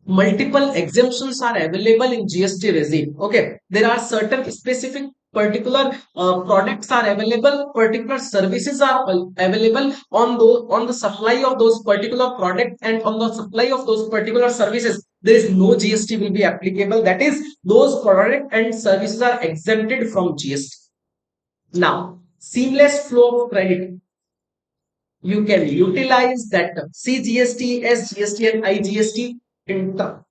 Multiple exemptions are available in GST regime. Okay, there are certain specific particular products are available, particular services are available on the supply of those particular products, and on the supply of those particular services there is no GST will be applicable, that is those products and services are exempted from GST. Now seamless flow of credit, you can utilize that CGST, SGST and IGST in term.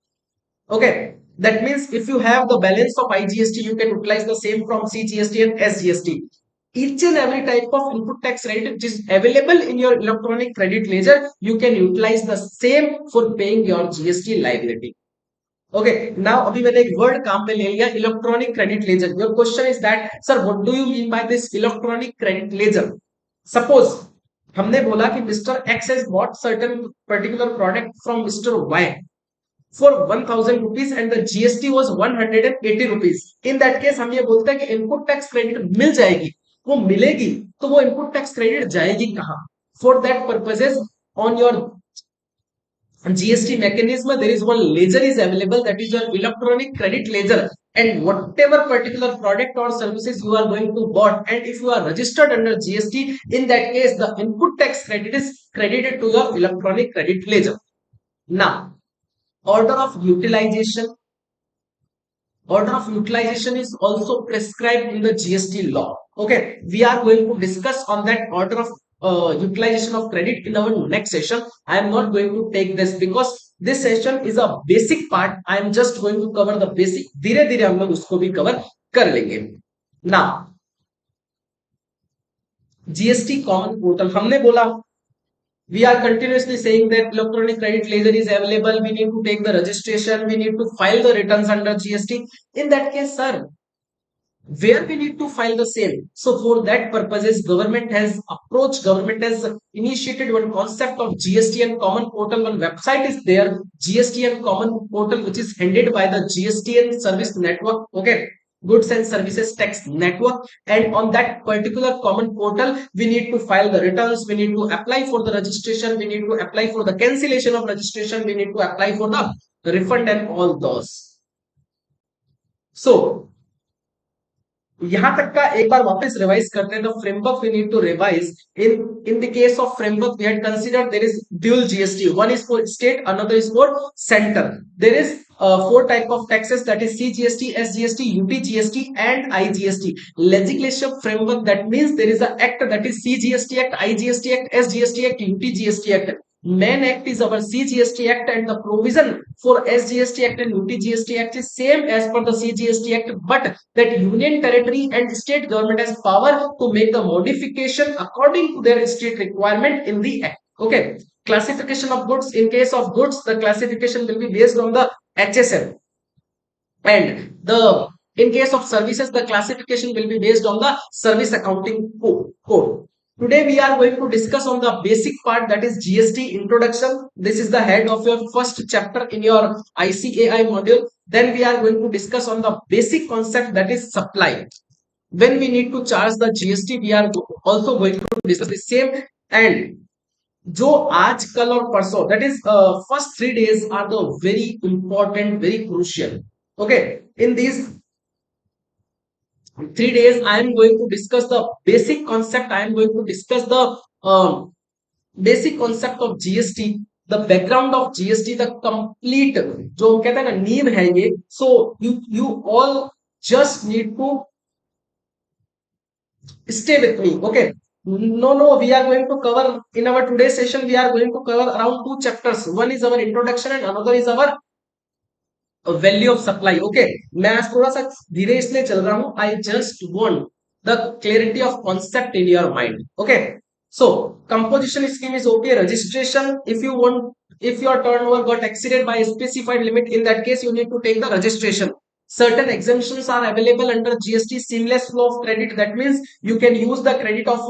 Okay, that means if you have the balance of IGST, you can utilize the same from CGST and SGST. Each and every type of input tax rate which is available in your electronic credit ledger, you can utilize the same for paying your GST liability. Okay, now अभी मैंने एक word काम में ले लिया, electronic credit ledger. Your question is that, sir, what do you mean by this electronic credit ledger? Suppose हमने बोला कि Mr. X has bought certain particular product from Mr. Y for 1000 rupees and the GST was 180 rupees. In that case हम ये बोलते हैं कि input tax credit मिल जाएगी. वो मिलेगी तो वो इनपुट टैक्स क्रेडिट जाएगी कहाँ? For that purposes, on your GST mechanism there is one ledger is available, that is your electronic credit ledger, and whatever particular product or services you are going to bought, and if you are registered under GST, in that case the input tax credit is credited to your electronic credit ledger. Now order of utilization. Order of utilization is also prescribed in the GST law. Okay, we are going to discuss on that order of utilization of credit in our next session. I am not going to take this because this session is a basic part. I am just going to cover the basic. धीरे धीरे हम लोग उसको भी cover कर लेंगे. Now, GST common portal हमने बोला, we are continuously saying that electronic credit ledger is available. We need to take the registration. We need to file the returns under GST. In that case, sir, where we need to file the same. So for that purposes, government has initiated one concept of GST and common portal. One website is there, GST and common portal, which is headed by the GST and service network. Okay, goods and services tax network. And on that particular common portal, we need to file the returns. We need to apply for the registration. We need to apply for the cancellation of registration. We need to apply for the refund and all those. So यहां तक का एक बार वापस revise करते हैं. The framework we need to revise. In the case of framework we had considered there is dual GST. One is for state, another is for centre. There is four type of taxes, that is CGST, SGST, UTGST and IGST. Legislation framework, that means there is a act, that is CGST Act, IGST Act, SGST Act, UTGST Act. Main act is our CGST Act, and the provision for SGST Act and UTGST Act is same as per the CGST Act, but that union territory and state government has power to make the modification according to their state requirement in the act. Okay, classification of goods. In case of goods, the classification will be based on the HSM, and the in case of services, the classification will be based on the service accounting code. Today we are going to discuss on the basic part, that is GST introduction. This is the head of your first chapter in your ICAI module. Then we are going to discuss on the basic concept, that is supply. When we need to charge the GST, we are also going to discuss the same. And जो आज कल और परसों, that is first 3 days are the very important, very crucial. Okay, in these 3 days I am going to discuss the basic concept. I am going to discuss the basic concept of GST, the background of GST, the complete जो कहते हैं ना नींव है ये. So you all just need to stay with me. Okay, no, we are going to cover in our today's session, we are going to cover around two chapters. One is our introduction and another is our value of supply. Okay, मैं आज थोड़ा सा धीरे इसलिए चल रहा हूं. आई just want the clarity of concept in your mind. Okay, so composition scheme is okay. Registration, if your turnover got exceeded by a specified limit, in that case you need to take the registration. Certain exemptions are available under GST, seamless flow of credit. That means you can use the credit of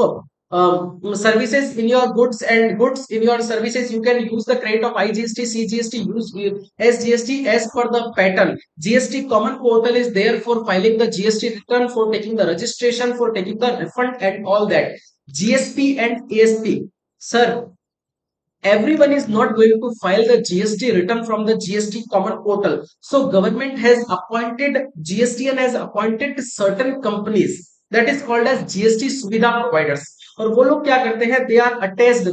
services in your goods, and goods in your services. You can use the credit of IGST, CGST, use SGST as per the pattern. GST common portal is there for filing the GST return, for taking the registration, for taking the refund and all that. GSP and ASP, sir, everyone is not going to file the GST return from the GST common portal. So government has appointed, GSTN has appointed certain companies, that is called as GST सुविधा providers. और वो लोग क्या करते हैं, they are attached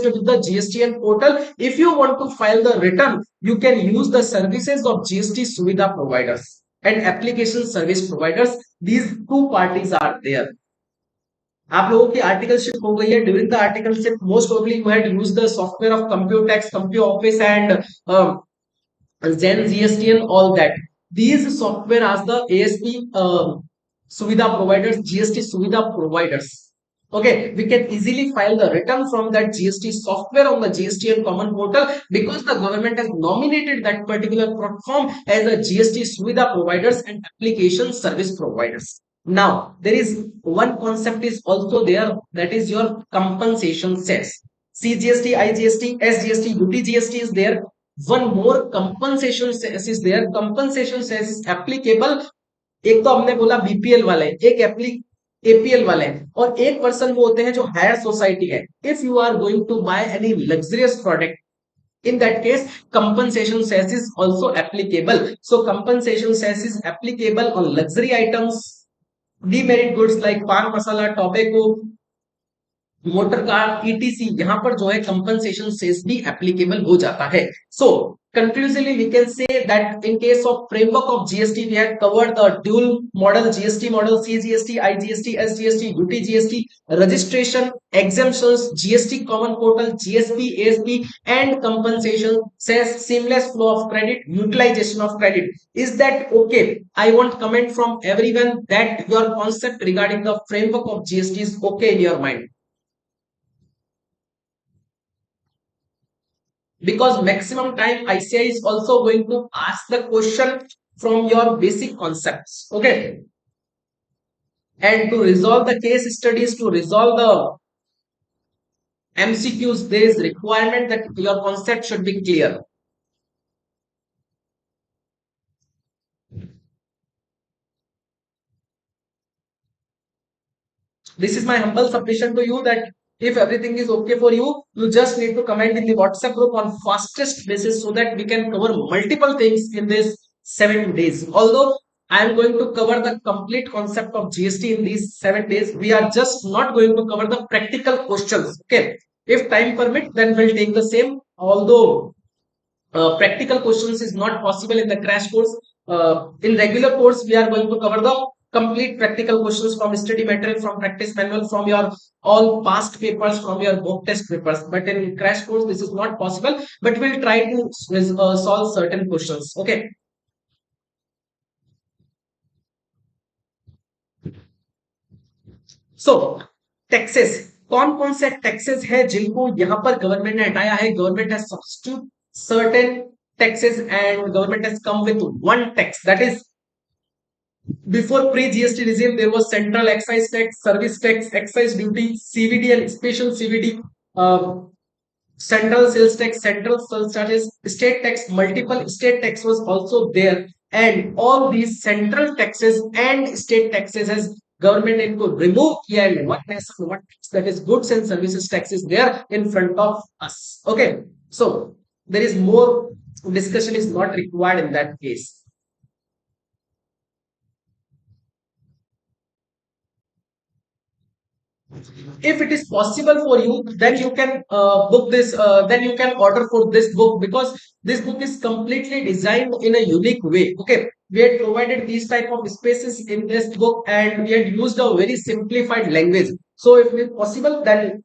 with the GSTN portal. If you want to file the return, you can use the services of GST सुविधा providers and application service providers. These two parties are there. आप लोगों की articleship हो गई है. During the articleship most probably you had used the software of Computex, कंप्यू office and Zen, GST and all that. These software as the ASP Suvidha providers, GST Suvidha providers. Okay, we can easily file the return from that GST software on the GST and common portal, because the government has nominated that particular platform as a GST Suvidha providers and application service providers. Now there is one concept is also there, that is your compensation cess. CGST, IGST, SGST, UTGST is there. One more compensation cess is there. Compensation cess is applicable. एक तो हमने बोला BPL वाले, एक APL वाले, और एक person वो होते हैं जो हायर सोसाइटी है. If you are going to buy any luxurious product, in that case compensation cess is also applicable. So compensation cess is applicable on luxury items, demerit goods like pan masala, tobacco, motor car etc, यहाँ पर जो है compensation cess भी applicable हो जाता है. सो conclusively we can say that in case of framework of GST we have covered the dual model GST model, CGST, IGST, SGST, UTGST, registration, exemptions, GST common portal, GSP, ASP, and compensation, says seamless flow of credit, utilization of credit. Is that okay? I want comment from everyone that your concept regarding the framework of GST is okay in your mind. Because maximum time ICI is also going to ask the question from your basic concepts. Okay. And to resolve the case studies, to resolve the MCQs, there is requirement that your concept should be clear. This is my humble submission to you that if everything is okay for you, you just need to comment in the WhatsApp group on fastest basis so that we can cover multiple things in this 7 days. Although I am going to cover the complete concept of GST in these 7 days, we are just not going to cover the practical questions. Okay. If time permit, then we'll take the same. Although practical questions is not possible in the crash course. In regular course, we are going to cover the complete practical questions from study material, from practice manual, from your all past papers, from your mock test papers. But in crash course, this is not possible. But we'll try to solve certain questions. Okay. So taxes, कौन कौन से taxes है जिनको यहाँ पर government ने हटाया है? Government has substitute certain taxes and government has come with one tax, that is before pre-GST regime, there was central excise tax, service tax, excise duty, CVD and special CVD, central sales tax, central sales charges, state tax, multiple state tax was also there, and all these central taxes and state taxes has government इनको remove किया and one nation one tax, that is goods and services tax is there in front of us. Okay, so there is more discussion is not required in that case. If it is possible for you, then you can book this, then you can order for this book, because this book is completely designed in a unique way. Okay, we had provided these type of spaces in this book and we had used a very simplified language. So if it is possible, then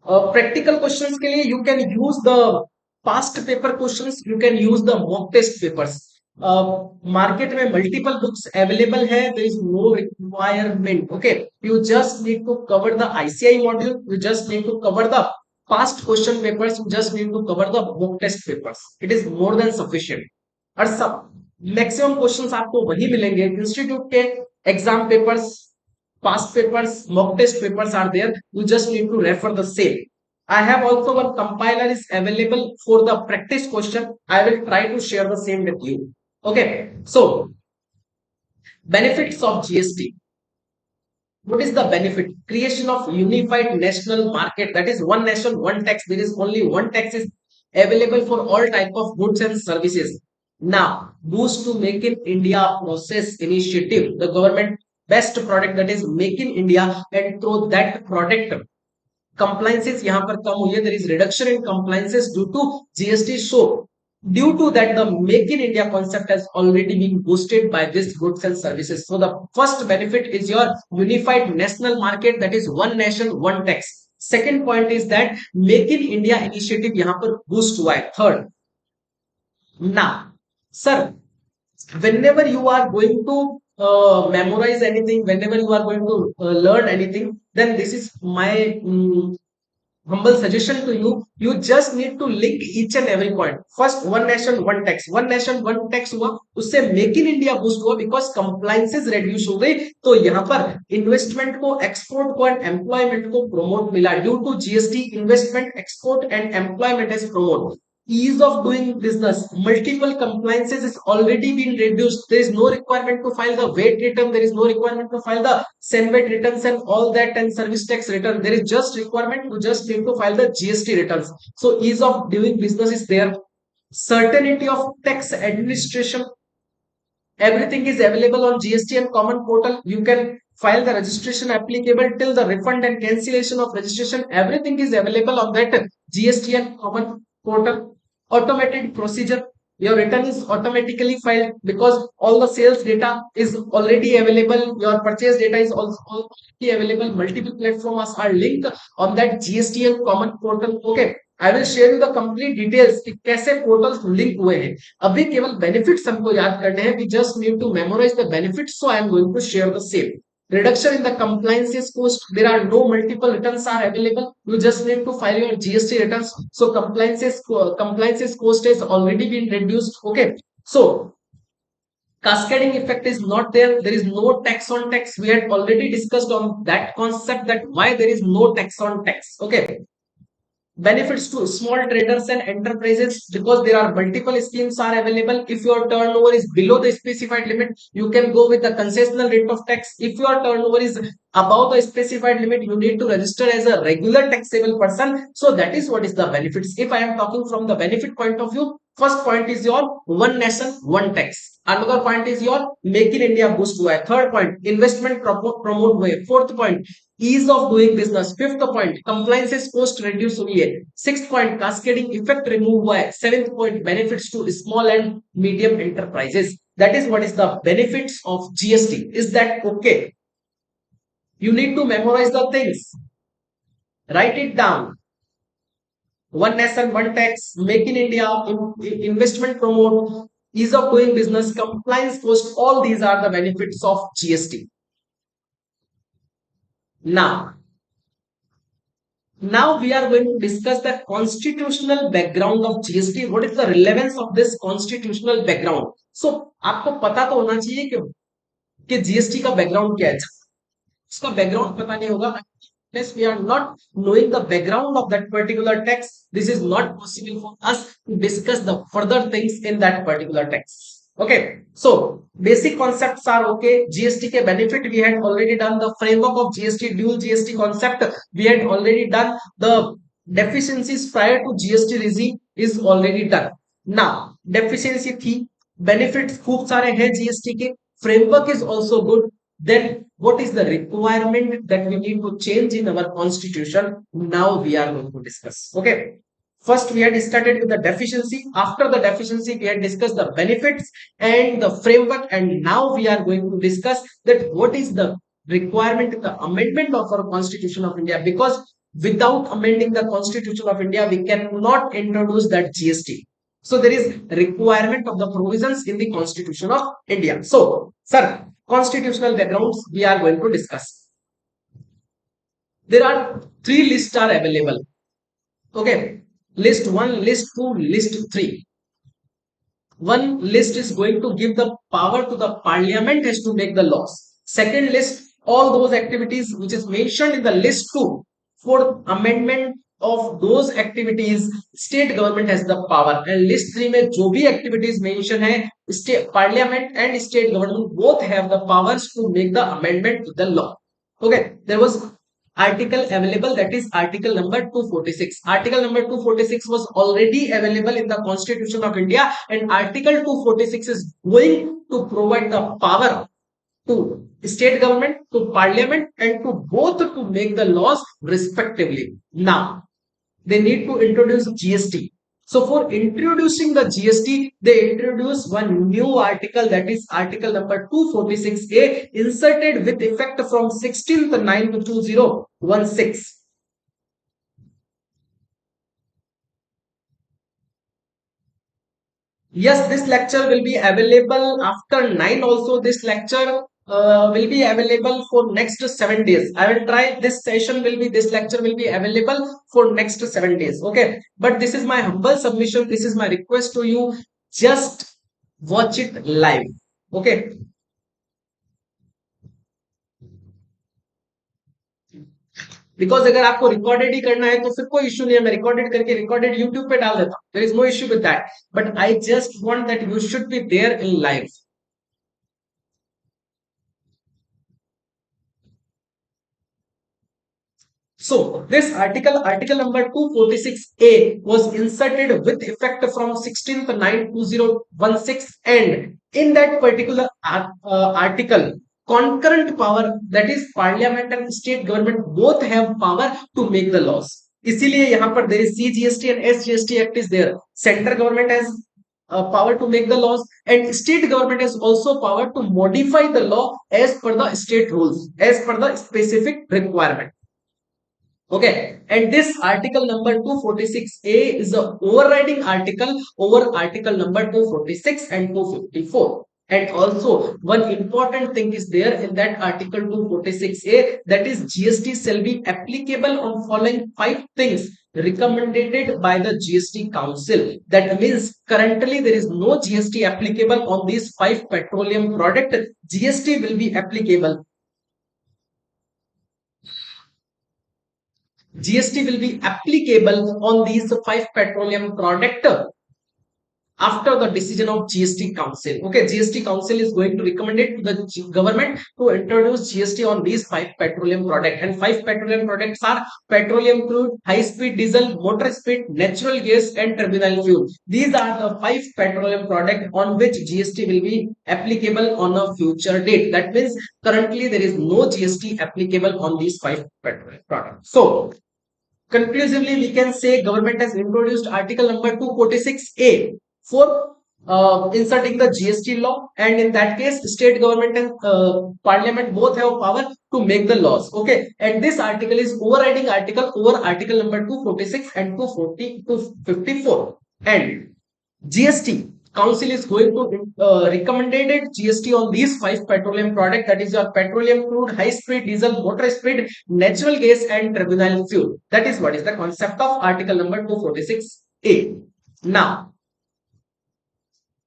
practical questions के लिए you can use the past paper questions, you can use the mock test papers. Market में multiple books available है, there is no requirement. Okay, you just need to cover the ICI module, you just need to cover the past question papers, you just need to cover the mock test papers. It is more than sufficient. और सब maximum questions आपको वही मिलेंगे institute के exam papers, past papers, mock test papers are there. You just need to refer the same. I have also one compiler is available for the practice question. I will try to share the same with you. Okay. So benefits of GST. What is the benefit? Creation of unified national market. That is one nation, one tax. There is only one tax is available for all type of goods and services. Now, boost to Make in India process initiative. The government best product, that is Make in India, and through that product compliances यहाँ पर कम हुई है. There is reduction in compliances due to GST. So due to that, the Make in India concept has already been boosted by this goods and services. So the first benefit is your unified national market, that is one nation one tax. Second point is that Make in India initiative यहाँ पर boost हुआ है. Third, now sir, whenever you are going to memorize anything, whenever you are going to learn anything, then this is my humble suggestion to you. You just need to link each and every point. First, one nation one tax, one nation one tax हुआ, उससे make in India boost हुआ because compliances reduce हो गई. तो यहाँ पर investment को, export को एंड एम्प्लॉयमेंट को प्रोमोट मिला. Due to GST, investment, export and employment is promote. Ease of doing business, multiple compliances is already been reduced. There is no requirement to file the VAT return, there is no requirement to file the SENVAT returns and all that, and service tax return. There is just requirement, you just need to file the GST returns. So ease of doing business is there. Certainty of tax administration, everything is available on GST and common portal. You can file the registration applicable till the refund and cancellation of registration. Everything is available on that GSTN common portal. Automated procedure. Your return is automatically filed because all the sales data is already available. Your purchase data is also already available. Multiple platforms are linked on that GSTN common portal. Okay. I will share you the complete details कि कैसे portals link हुए हैं. अभी केवल benefits हमको याद करने हैं. We just need to memorise the benefits, so I am going to share the same. Reduction in the compliances cost. There are no multiple returns are available. You just need to file your GST returns. So compliances cost has already been reduced. Okay. So cascading effect is not there. There is no tax on tax. We had already discussed on that concept, that why there is no tax on tax. Okay. Benefits to small traders and enterprises, because there are multiple schemes are available. If your turnover is below the specified limit, you can go with the concessional rate of tax. If your turnover is above the specified limit, you need to register as a regular taxable person. So that is what is the benefits. If I am talking from the benefit point of view, first point is your one nation one tax. Another point is your make in India boost हुआ है. Third point, investment promote हुए. Fourth point, ease of doing business. Fifth point, compliances cost reduce हुई है. Sixth point, cascading effect remove हुआ है. Seventh point, benefits to small and medium enterprises. That is what is the benefits of GST. Is that okay? You need to memorize the things. Write it down. One nation, one tax, make in India, investment promote, ease of doing business, compliance cost. All these are the benefits of GST. Now, now we are going to discuss the constitutional background of GST. What is the relevance of this constitutional background? So आपको पता तो होना चाहिए कि GST का background क्या है. उसका background पता नहीं होगा. Unless we are not knowing the background of that particular tax, this is not possible for us to discuss the further things in that particular tax. Okay, so basic concepts are okay. GST के benefit we had already done. The framework of GST, dual GST concept we had already done. The deficiencies prior to GST regime is already done. Now deficiency थी, benefits खूब सारे हैं GST के, framework is also good. Then what is the requirement that we need to change in our constitution? Now we are going to discuss. Okay. First, we had started with the deficiency. After the deficiency, we had discussed the benefits and the framework. And now we are going to discuss that what is the requirement, the amendment of our Constitution of India. Because without amending the Constitution of India, we cannot introduce that GST. So there is requirement of the provisions in the Constitution of India. So, sir, constitutional backgrounds we are going to discuss. There are three lists are available. Okay. List 1, list 2, list 3. One list is going to give the power to the parliament has to make the laws. Second list, all those activities which is mentioned in the list 2 for amendment of those activities, state government has the power. And list 3 में जो भी activities mentioned है, state parliament and state government both have the powers to make the amendment to the law. Okay, there was article available, that is article number 246. Article number 246 was already available in the Constitution of India, and article 246 is going to provide the power to state government, to parliament, and to both to make the laws respectively. Now they need to introduce GST. So for introducing the GST, they introduce one new article, that is article number 246A, inserted with effect from 16th 9th 2016. Yes, this lecture will be available after 9 also. This lecture will be available for next 7 days. I will try this session will be, this lecture will be available for next 7 days. Okay. But this is my humble submission. This is my request to you. Just watch it live. Okay. Because अगर आपको recorded ही करना है तो फिर कोई issue नहीं है, मैं रिकॉर्डेड करके रिकॉर्डेड यूट्यूब पे डाल देता हूँ. There is no issue with that, but I just want that you should be there in live. So this article number 246A was inserted with effect from 16th 9 2016, and in that particular article concurrent power, that is parliament and state government both have power to make the laws. इसीलिए यहाँ पर there is CGST and SGST Act is there. Central government has power to make the laws, and state government has also power to modify the law as per the state rules, as per the specific requirement. Okay, and this article number 246A is a overriding article over article number 246 and 254. And also, one important thing is there in that article 246A, that is GST shall be applicable on following 5 things recommended by the GST Council. That means currently there is no GST applicable on these 5 petroleum product. GST will be applicable. GST will be applicable on these 5 petroleum product after the decision of GST Council. Okay, GST Council is going to recommend it to the government to introduce GST on these 5 petroleum products. And 5 petroleum products are petroleum crude, high-speed diesel, motor speed, natural gas, and terminal fuel. These are the 5 petroleum products on which GST will be applicable on a future date. That means currently there is no GST applicable on these 5 petroleum products. So conclusively, we can say government has introduced article number 246A for inserting the GST law, and in that case, state government and parliament both have power to make the laws. Okay, and this article is overriding article over article number 246 and 254. And GST Council is going to recommended GST on these 5 petroleum products, that is your petroleum crude, high speed diesel, motor speed, natural gas, and terminal fuel. That is what is the concept of article number 246A. Now,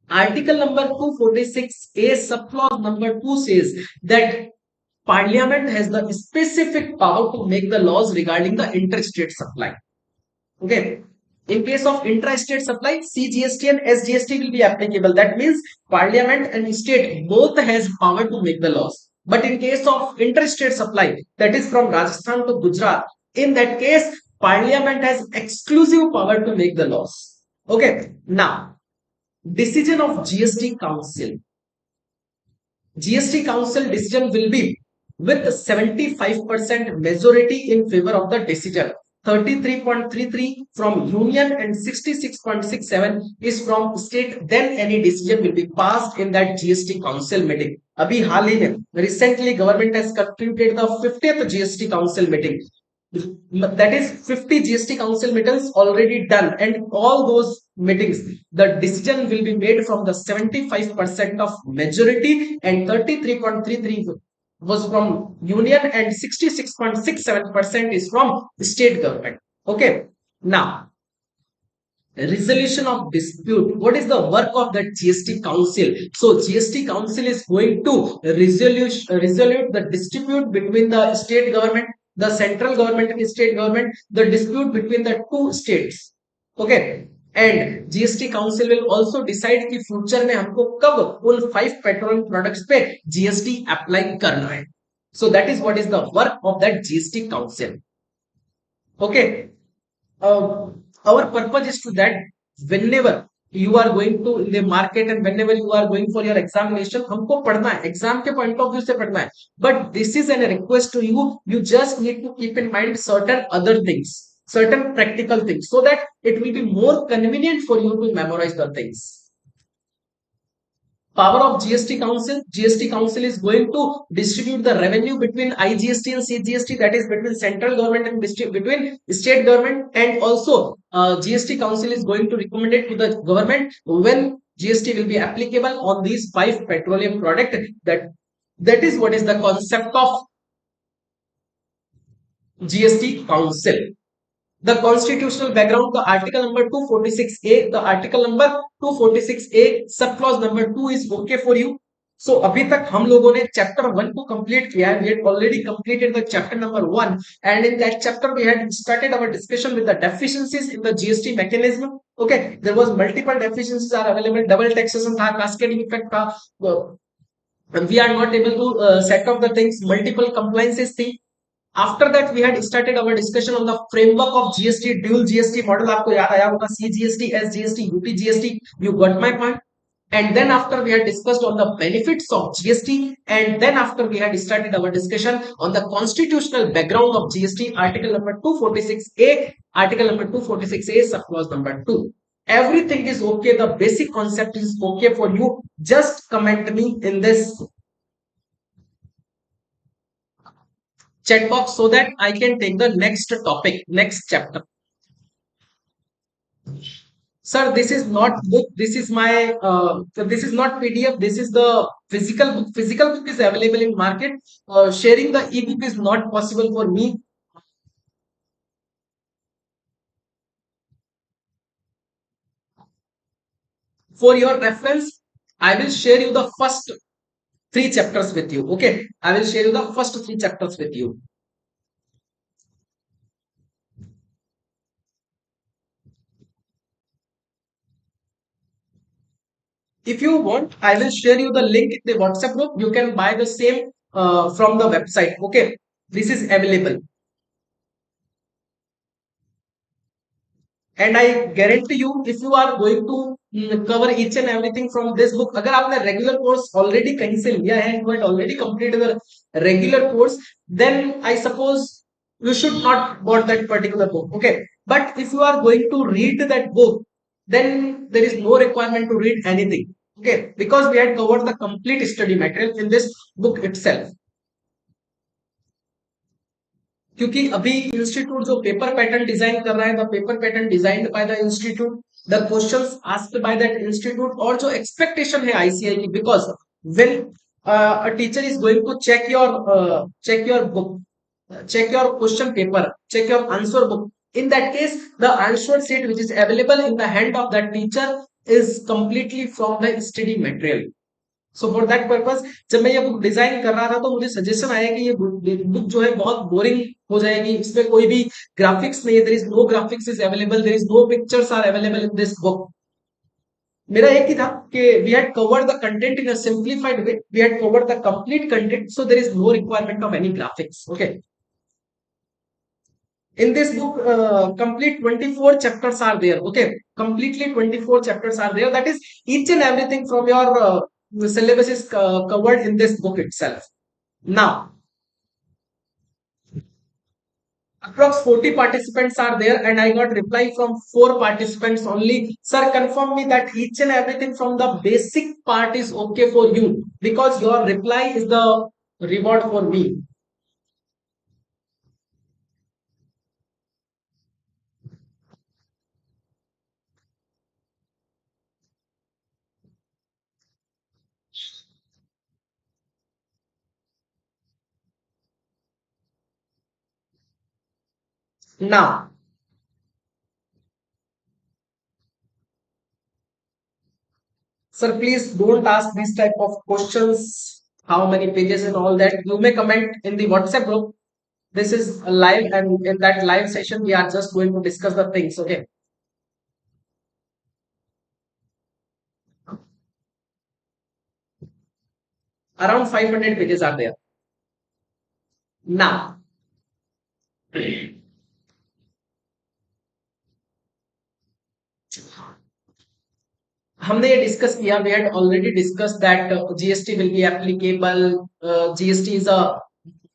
article number 246A subclause number 2 says that Parliament has the specific power to make the laws regarding the interstate supply. Okay. In case of intra-state supply, CGST and SGST will be applicable. That means Parliament and state both has power to make the laws. But in case of interstate supply, that is from Rajasthan to Gujarat, in that case, Parliament has exclusive power to make the laws. Okay. Now, decision of GST Council. GST Council decision will be with 75% majority in favor of the decision. 33.33 from union and 66.67 is from state, then any decision will be passed in that GST Council meeting. Abhi हाल ही में recently government has concluded the 50th GST Council meeting. That is 50 GST Council meetings already done, and all those meetings the decision will be made from the 75% of majority, and 33.33 was from union and 66.67% is from state government. Okay, now resolution of dispute. What is the work of the GST Council? So GST Council is going to resolve the dispute between the state government, the central government and state government, the dispute between the two states. Okay, and GST Council will also decide कि future में हमको कब उन 5 petroleum products पे GST apply करना है. So that is what is the work of that GST Council. Okay, our purpose is to that whenever you are going to in the market and whenever you are going for your examination, हमको पढ़ना है, exam के point of view से पढ़ना है. But this is a request to you. You just need to keep in mind certain other things, certain practical things, so that it will be more convenient for you to memorize the things. Power of GST Council. GST Council is going to distribute the revenue between IGST and CGST, that is between central government and between state government, and also GST Council is going to recommend it to the government when GST will be applicable on these 5 petroleum products. That is what is the concept of GST Council. The constitutional background, the article number 246A, the article number 246A subclause number 2 is okay for you. So अभी तक हम लोगों ने chapter 1 को complete किया है. We had already completed the chapter number 1, and in that chapter we had started our discussion with the deficiencies in the GST mechanism. Okay, there was multiple deficiencies are available. Double taxation था, cascading effect था, we are not able to set up the things. Multiple compliances थी. After that, we had started our discussion on the framework of GST, dual GST model. आपको याद आया होगा, CGST, SGST, UT GST. You got my point? And then after we had discussed on the benefits of GST, and then after we had started our discussion on the constitutional background of GST, article number 246A, article number 246A, sub clause number 2. Everything is okay, the basic concept is okay for you. Just comment me in this chat box so that I can take the next topic, next chapter. Sir, this is not book. This is my. This is not PDF. This is the physical book. Physical book is available in market. Sharing the ebook is not possible for me. For your reference, I will share you the first three chapters with you. Okay, I will share you the first three chapters with you. If you want, I will share you the link in the WhatsApp group. You can buy the same from the website. Okay, this is available. And I guarantee you, if you are going to cover each and everything from this book, अगर आपने regular course already कहीं से लिया है, you had already completed the regular course, then I suppose you should not bought that particular book. Okay, but if you are going to read that book, then there is no requirement to read anything. Okay, because we had covered the complete study material in this book itself. क्योंकि अभी institute जो paper pattern design कर रहा है, the paper pattern designed by the institute, the questions asked by that institute, और जो expectation है ICI की, because when a teacher is going to check your book, check your question paper, check your answer book. In that case, the answer sheet which is available in the hand of that teacher is completely from the study material. So for that purpose जब मैं ये book design कर रहा था तो मुझे suggestion आया कि ये बुक जो है बहुत बोरिंग हो जाएगी, इसमें कोई भी ग्राफिक्स नहीं है, there is no graphics is available, there is no pictures are available in this book. मेरा एक ही था कि we had covered the content in a simplified way, we had covered the complete content, so there is no requirement of any graphics. Okay, in this book complete 24 chapters are there. Okay, completely 24 chapters are there, that is each and everything from your syllabus is covered in this book itself. Now approx 40 participants are there and I got reply from 4 participants only. Sir, confirm me that each and everything from the basic part is okay for you, because your reply is the reward for me. Now sir, please don't ask these type of questions, how many pages and all that. You may comment in the WhatsApp group. This is a live, and in that live session, we are just going to discuss the things. Okay. Around 500 pages are there. Now, हमने ये discuss किया, we had already discussed that GST will be applicable. GST is a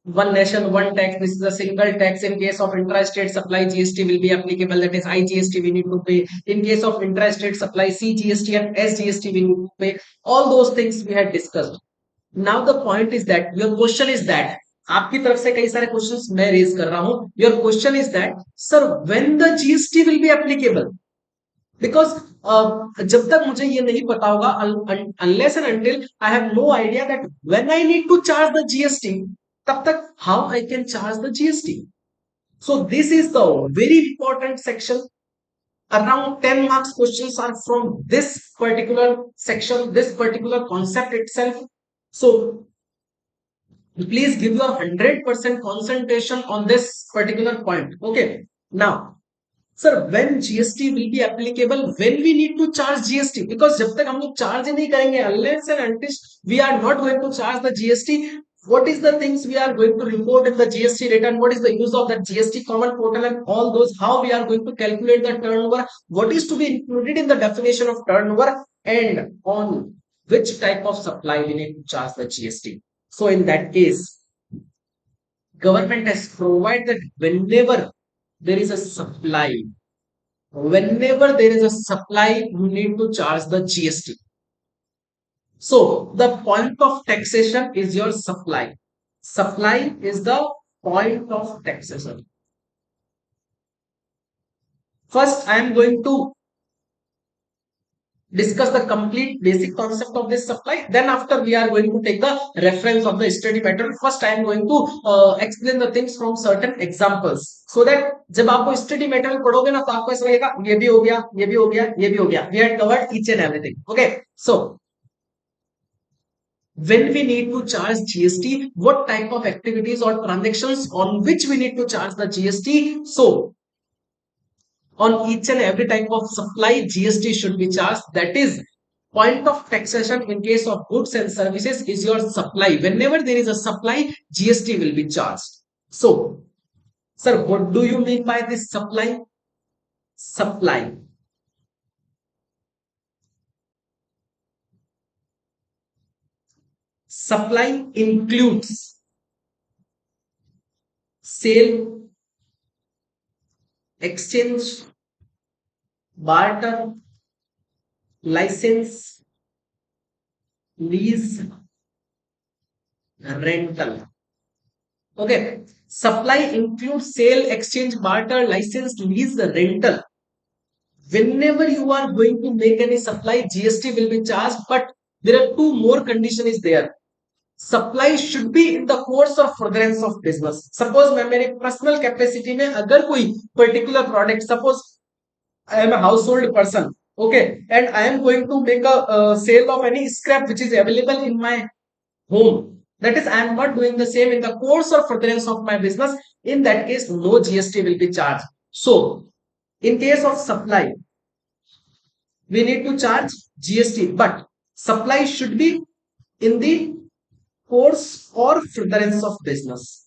one nation, one tax. This is a single tax. In case of intra-state supply, GST will be applicable. That is IGST we need to pay. In case of intra-state supply, CGST and SGST we need to pay. All those things we had discussed. Now the point is that your question is that आपकी तरफ से कई सारे questions मैं raise कर रहा हूं. Your question is that sir when the GST will be applicable, because जब तक मुझे ये नहीं पता होगा, unless and until I have no idea that when I need to charge the GST, तब तक how I can charge the GST. So this is the very important section. Around 10 marks questions are from this particular section, this particular concept itself. So please give your 100% concentration on this particular point. Okay, now sir, when GST will be applicable, when we need to charge GST, because जब तक हम लोग charge ही नहीं करेंगे, unless and until we are not going to charge the GST, what is the things we are going to report in the GST return, what is the use of that GST common portal and all those, how we are going to calculate the turnover, what is to be included in the definition of turnover, and on which type of supply we need to charge the GST. So in that case, government has provided whenever there is a supply, whenever there is a supply, you need to charge the GST. So the point of taxation is your supply. Supply is the point of taxation. First, I am going to discuss the complete basic concept of this supply. Then after we are going to take the reference of the study material. First, I am going to explain the things from certain examples, so that जब आपको study material पढ़ोगे ना तो आपको ऐसा लगेगा ये भी हो गया, ये भी हो गया, ये भी हो गया. We had covered each and everything. Okay, so when we need to charge GST, what type of activities or transactions on which we need to charge the GST. So on each and every type of supply, GST should be charged. That is, point of taxation in case of goods and services is your supply. Whenever there is a supply, GST will be charged. So, sir, what do you mean by this supply? Supply. Supply includes sale, exchange, barter, license, lease, rental. Okay, supply includes sale, exchange, barter, license, lease, rental. Whenever you are going to make any supply, GST will be charged, but there are two more condition is there. Supply should be in the course of furtherance of business. Suppose मैं मेरे personal capacity में अगर कोई particular product, suppose I am a household person, okay, and I am going to make a sale of any scrap which is available in my home. That is, I am not doing the same in the course or furtherance of my business. In that case, no GST will be charged. So, in case of supply, we need to charge GST, but supply should be in the course or furtherance of business.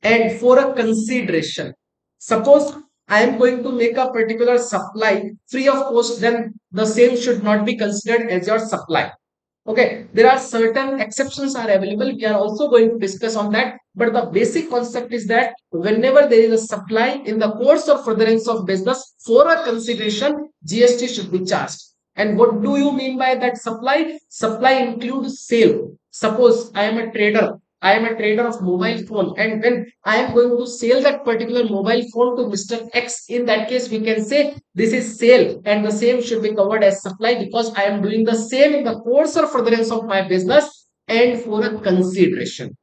And for a consideration, suppose I am going to make a particular supply free of cost, then the same should not be considered as your supply. Okay, there are certain exceptions are available. We are also going to discuss on that. But the basic concept is that whenever there is a supply in the course or furtherance of business for a consideration, GST should be charged. And what do you mean by that supply? Supply includes sale. Suppose I am a trader. I am a trader of mobile phone, and when I am going to sell that particular mobile phone to Mr. X, in that case we can say this is sale, and the same should be covered as supply because I am doing the same in the course or furtherance of my business and for a consideration.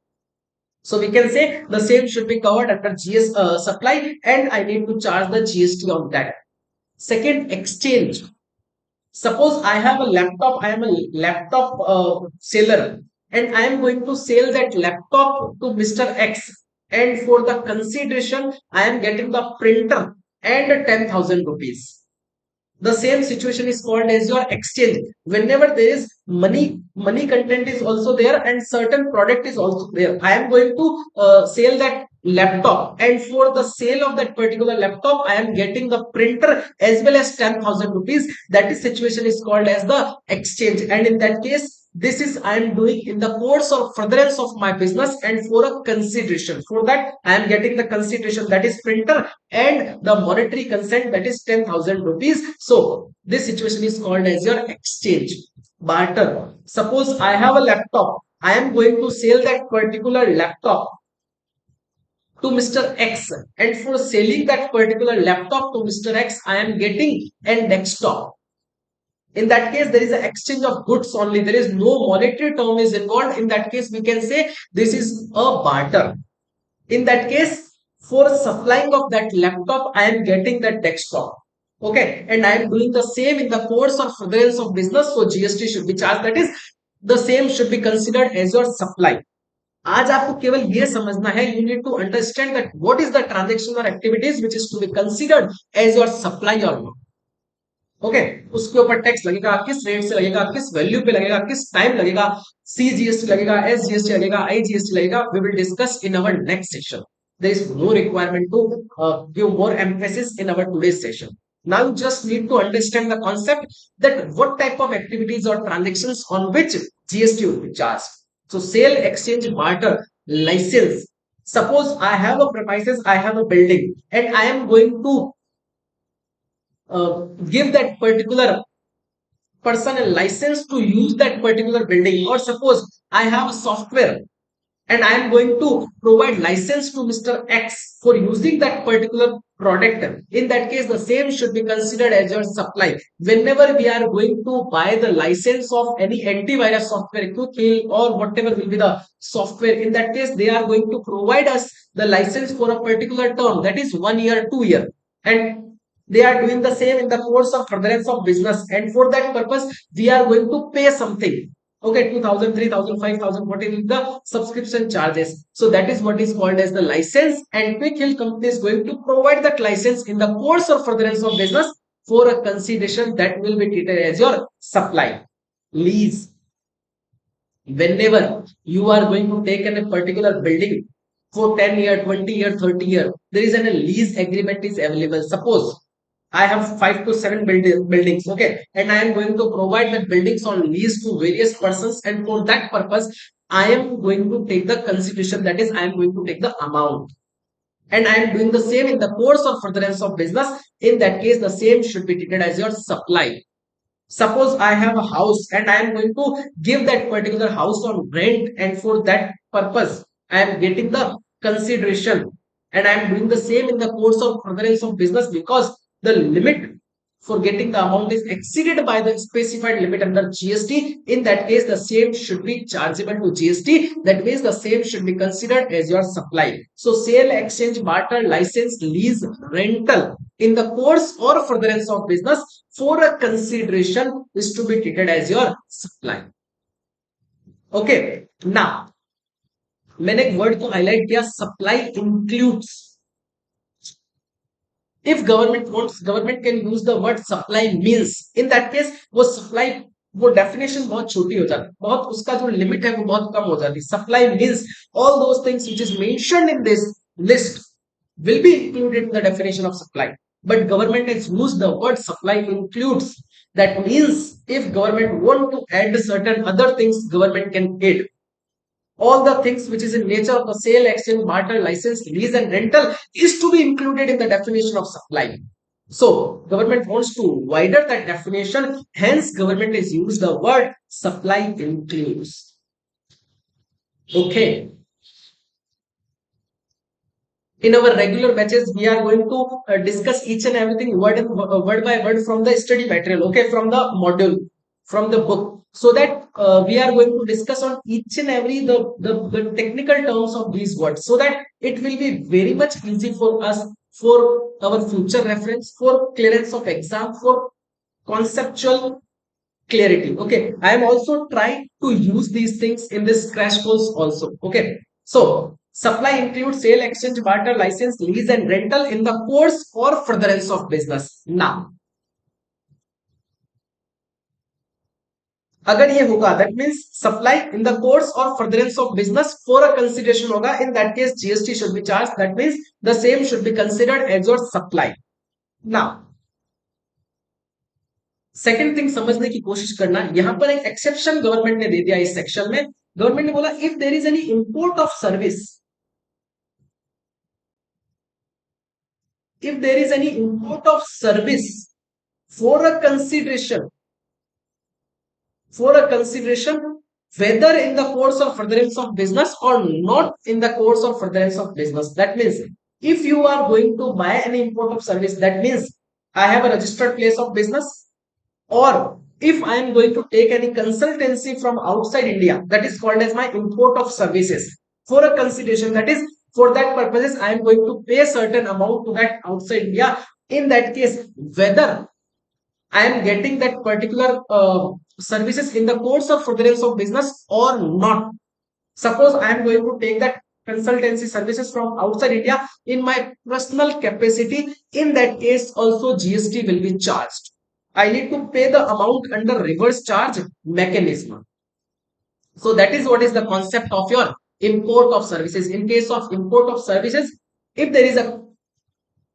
So we can say the same should be covered under supply, and I need to charge the GST on that. Second, exchange. Suppose I have a laptop, I am a laptop seller, and I am going to sell that laptop to Mr. X. And for the consideration, I am getting the printer and 10,000 rupees. The same situation is called as your exchange. Whenever there is money content is also there and certain product is also there. I am going to sell that laptop, and for the sale of that particular laptop I am getting the printer as well as 10,000 rupees. That is situation is called as the exchange, and in that case this is I am doing in the course or furtherance of my business and for a consideration. For that I am getting the consideration, that is printer, and the monetary consent, that is 10,000 rupees. So this situation is called as your exchange. Barter. Suppose I have a laptop. I am going to sell that particular laptop to Mr. X, and for selling that particular laptop to Mr. X, I am getting a desktop. In that case, there is an exchange of goods only. There is no monetary term is involved. In that case, we can say this is a barter. In that case, for supplying of that laptop, I am getting that desktop. Okay, and I am doing the same in the course of furtherance of business. So GST should be charged. That is, the same should be considered as your supply. आज आपको केवल ये समझना है, you need to understand that what is the transaction or activities which is to be considered as your supply or not. Okay उसके ऊपर tax लगेगा, किस रेट से लगेगा, किस वैल्यू पे लगेगा, किस टाइम लगेगा, CGST लगेगा, SGST लगेगा, IGST लगेगा. We will discuss in our next session. There is no requirement to give more emphasis in our today's session. Now you just need to understand the concept that what type of activities or transactions on which GST will be charged. So sale, exchange, barter, license. Suppose I have a premises, I have a building, and I am going to give that particular person a license to use that particular building. Or suppose I have a software and I am going to provide license to Mr. X for using that particular product. In that case, the same should be considered as your supply. Whenever we are going to buy the license of any antivirus software, Quick or whatever will be the software, in that case, they are going to provide us the license for a particular term, that is 1 year, 2 year. And they are doing the same in the course of furtherance of business. And for that purpose, we are going to pay something. Okay, 2000, 3000, 5000, what is the subscription charges? So that is what is called as the license, and Quick Heal company is going to provide that license in the course of furtherance of business for a consideration that will be treated as your supply. Lease. Whenever you are going to take in a particular building for 10 year, 20 year, 30 year, there is a lease agreement is available. Suppose I have 5 to 7 buildings, okay, and I am going to provide the buildings on lease to various persons, and for that purpose, I am going to take the consideration, that is, I am going to take the amount, and I am doing the same in the course of furtherance of business. In that case, the same should be treated as your supply. Suppose I have a house and I am going to give that particular house on rent, and for that purpose, I am getting the consideration, and I am doing the same in the course of furtherance of business, because the limit for getting the amount is exceeded by the specified limit under GST. In that case, the same should be chargeable to GST. That means the same should be considered as your supply. So sale, exchange, barter, license, lease, rental in the course or furtherance of business for a consideration is to be treated as your supply. Okay, now मैंने एक word को highlight किया, supply includes. If government wants, government can use the word supply means. In that case, वो supply, वो definition बहुत छोटी हो जाती, बहुत उसका जो limit है वो बहुत कम हो जाती. Supply means all those things which is mentioned in this list will be included in the definition of supply. But government has used the word supply includes. That means if government want to add certain other things, government can add all the things which is in nature of the sale, exchange, barter, license, lease, and rental is to be included in the definition of supply. So government wants to widen that definition. Hence, government has used the word supply includes. Okay. In our regular batches, we are going to discuss each and everything word by word from the study material. Okay, from the module, from the book, so that we are going to discuss on each and every the technical terms of these words, so that it will be very much easy for us for our future reference, for clearance of exam, for conceptual clarity. Okay, I am also trying to use these things in this crash course also. Okay, so supply includes sale, exchange, barter, license, lease, and rental in the course or furtherance of business. Now अगर ये होगा, that means supply in the course or furtherance of business for a consideration होगा. In that case, GST should be charged. That means the same should be considered as your supply. Now second thing समझने की कोशिश करना, यहां पर एक exception government ने दे दिया इस सेक्शन में. गवर्नमेंट ने बोला if there is any import of service, if there is any import of service for a consideration, for a consideration whether in the course of furtherance of business or not in the course of furtherance of business. That means if you are going to buy any import of service, that means I have a registered place of business, or if I am going to take any consultancy from outside India, that is called as my import of services for a consideration. That is, for that purposes, I am going to pay certain amount to that outside India. In that case, whether I am getting that particular services in the course of furtherance of business or not. Suppose I am going to take that consultancy services from outside India in my personal capacity. In that case, also GST will be charged. I need to pay the amount under reverse charge mechanism. So that is what is the concept of your import of services. In case of import of services, if there is a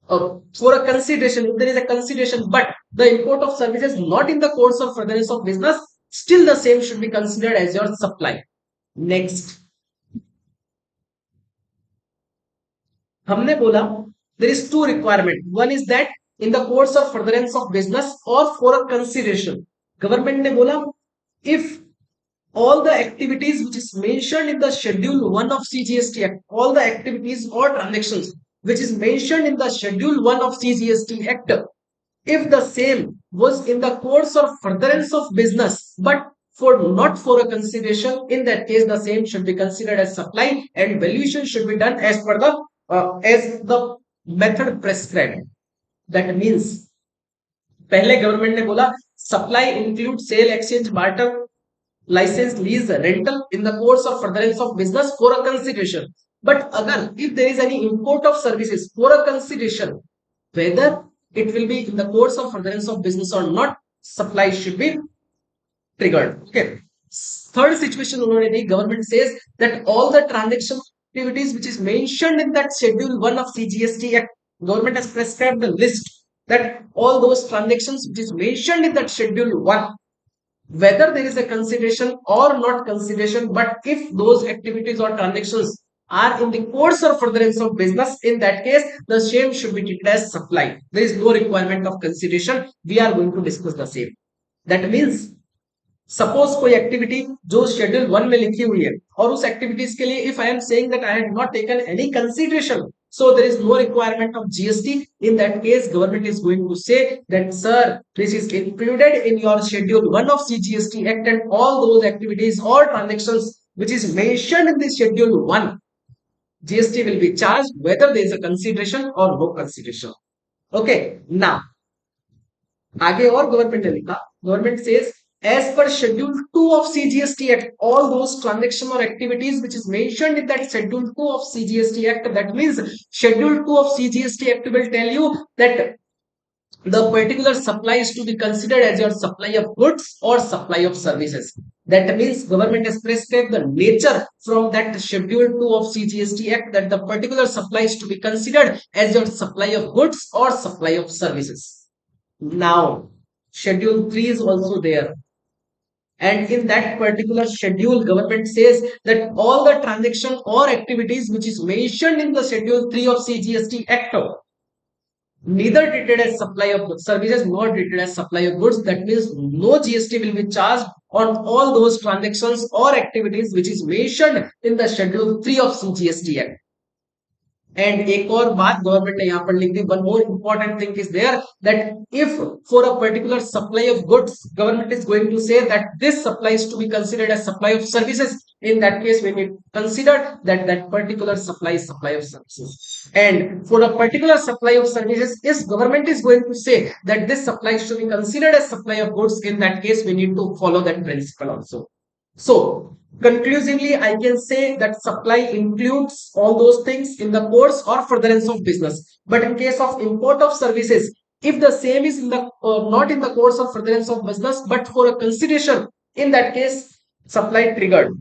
for a consideration, if there is a consideration, but the import of services not in the course of furtherance of business, still the same should be considered as your supply. Next, हमने बोला there is two requirement. One is that in the course of furtherance of business or for a consideration. Government ने बोला if all the activities which is mentioned in the schedule 1 of CGST Act, all the activities or transactions which is mentioned in the schedule 1 of CGST Act, if the same was in the course of furtherance of business but for not for a consideration, in that case the same should be considered as supply and valuation should be done as the method prescribed. That means पहले government ने बोला supply include sale exchange barter license lease rental in the course of furtherance of business for a consideration. But agar if there is any import of services for a consideration, whether it will be in the course of furtherance of business or not, supply should be triggered. Okay. Third situation already government says that all the transaction activities which is mentioned in that schedule 1 of CGST Act, government has prescribed the list that all those transactions which is mentioned in that schedule 1, whether there is a consideration or not consideration, but if those activities or transactions are in the course or furtherance of business, in that case the same should be treated as supply. There is no requirement of consideration. We are going to discuss the same. That means suppose कोई activity जो schedule 1 में लिखी हुई है और उस activities के लिए if I am saying that I have not taken any consideration, so there is no requirement of GST. In that case government is going to say that sir, this is included in your schedule 1 of CGST Act and all those activities or transactions which is mentioned in the schedule 1, GST will be charged whether there is a consideration or no consideration. Okay, now आगे और government ने लिखा, government says as per schedule 2 of CGST Act, all those transaction or activities which is mentioned in that schedule 2 of CGST Act, that means schedule 2 of CGST Act will tell you that the particular supply is to be considered as your supply of goods or supply of services. That means government has prescribed the nature from that schedule 2 of CGST Act that the particular supply is to be considered as your supply of goods or supply of services. Now schedule 3 is also there, and in that particular schedule government says that all the transaction or activities which is mentioned in the schedule 3 of CGST Act neither treated as supply of services nor treated as supply of goods. That means no GST will be charged on all those transactions or activities which is mentioned in the schedule 3 of CGST Act. And एक और बात government ने यहाँ पर लिख दी, one more important thing is there that if for a particular supply of goods government is going to say that this supply is to be considered as supply of services, in that case we need to consider that that particular supply is supply of services. And for a particular supply of services, if government is going to say that this supply is to be considered as supply of goods, in that case we need to follow that principle also. So conclusively, I can say that supply includes all those things in the course or furtherance of business. But in case of import of services, if the same is in the not in the course of furtherance of business, but for a consideration, in that case, supply triggered.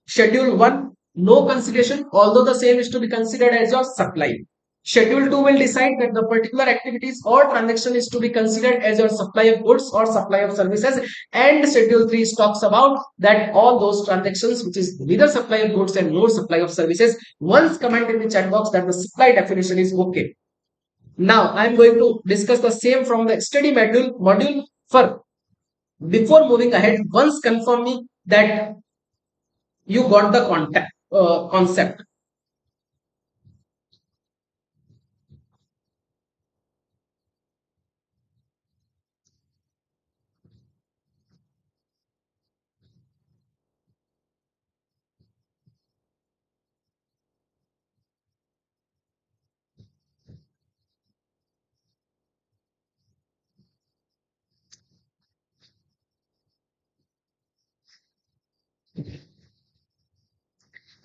Schedule 1, no consideration, although the same is to be considered as your supply. Schedule 2 will decide that the particular activities or transaction is to be considered as your supply of goods or supply of services, and Schedule 3 talks about that all those transactions which is neither supply of goods and nor supply of services. Once comment in the chat box that the supply definition is okay. Now I am going to discuss the same from the study module for. Before moving ahead, once confirm me that you got the concept.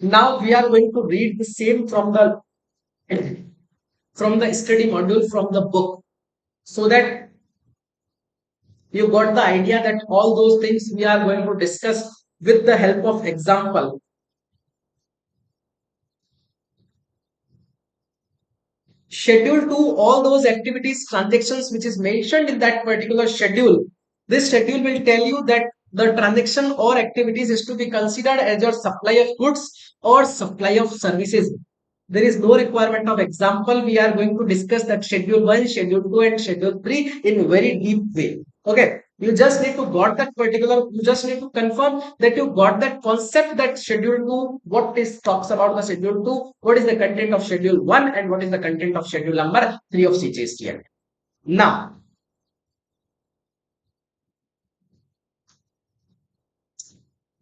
Now we are going to read the same from the study module from the book, so that you got the idea that all those things we are going to discuss with the help of example. Schedule 2, all those activities, transactions which is mentioned in that particular schedule. This schedule will tell you that the transaction or activities is to be considered as your supply of goods or supply of services. There is no requirement of example. We are going to discuss that schedule 1, schedule 2 and schedule 3 in very deep way. Okay. You just need to got that particular, you just need to confirm that you got that concept that schedule 2, what is talks about the schedule 2, what is the content of schedule 1 and what is the content of schedule number 3 of CGST Act. Now,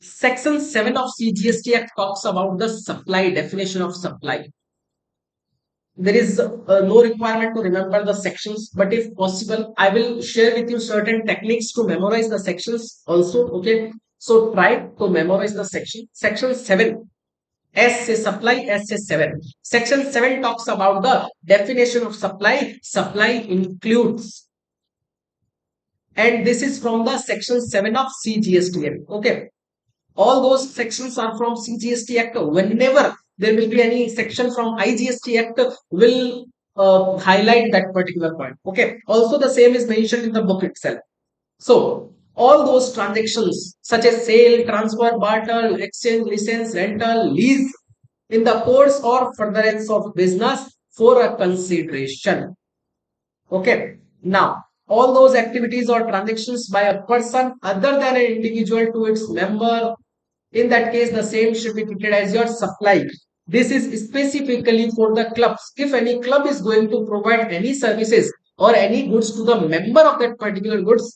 section 7 of CGST Act talks about the supply, definition of supply. There is no requirement to remember the sections, but if possible I will share with you certain techniques to memorize the sections also. Okay, so try to memorize the section. Section 7, S say supply, S say 7. Section 7 talks about the definition of supply. Supply includes, and this is from the section 7 of CGST Act. Okay, all those sections are from CGST Act. Whenever there will be any section from IGST Act, will highlight that particular point. Okay. Also, the same is mentioned in the book itself. So, all those transactions such as sale, transfer, barter, exchange, license, rental, lease in the course or furtherance of business for a consideration. Okay. Now, all those activities or transactions by a person other than an individual to its member, in that case, the same should be treated as your supply. This is specifically for the clubs. If any club is going to provide any services or any goods to the member of that particular goods,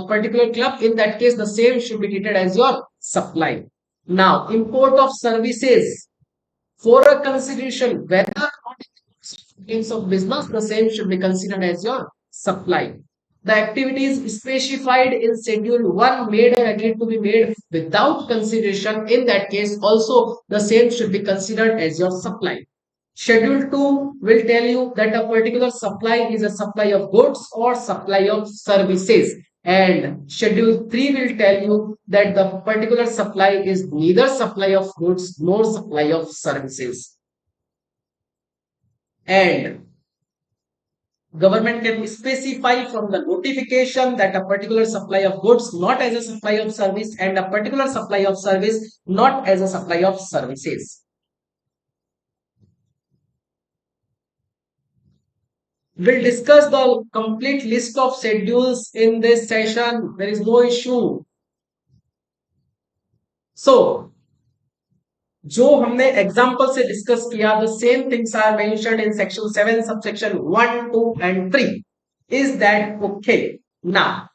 particular club, in that case, the same should be treated as your supply. Now, import of services for a consideration, whether or not in terms of business, the same should be considered as your supply. The activities specified in Schedule 1 made or agreed to be made without consideration, in that case, also the same should be considered as your supply. Schedule 2 will tell you that a particular supply is a supply of goods or supply of services. And Schedule 3 will tell you that the particular supply is neither supply of goods nor supply of services. And government can specify from the notification that a particular supply of goods not as a supply of service and a particular supply of service not as a supply of services. We'll discuss the complete list of schedules in this session. There is no issue. So, जो हमने example से discuss किया, the same things are mentioned in section 7 subsection 1, 2 and 3. Is that okay? Now,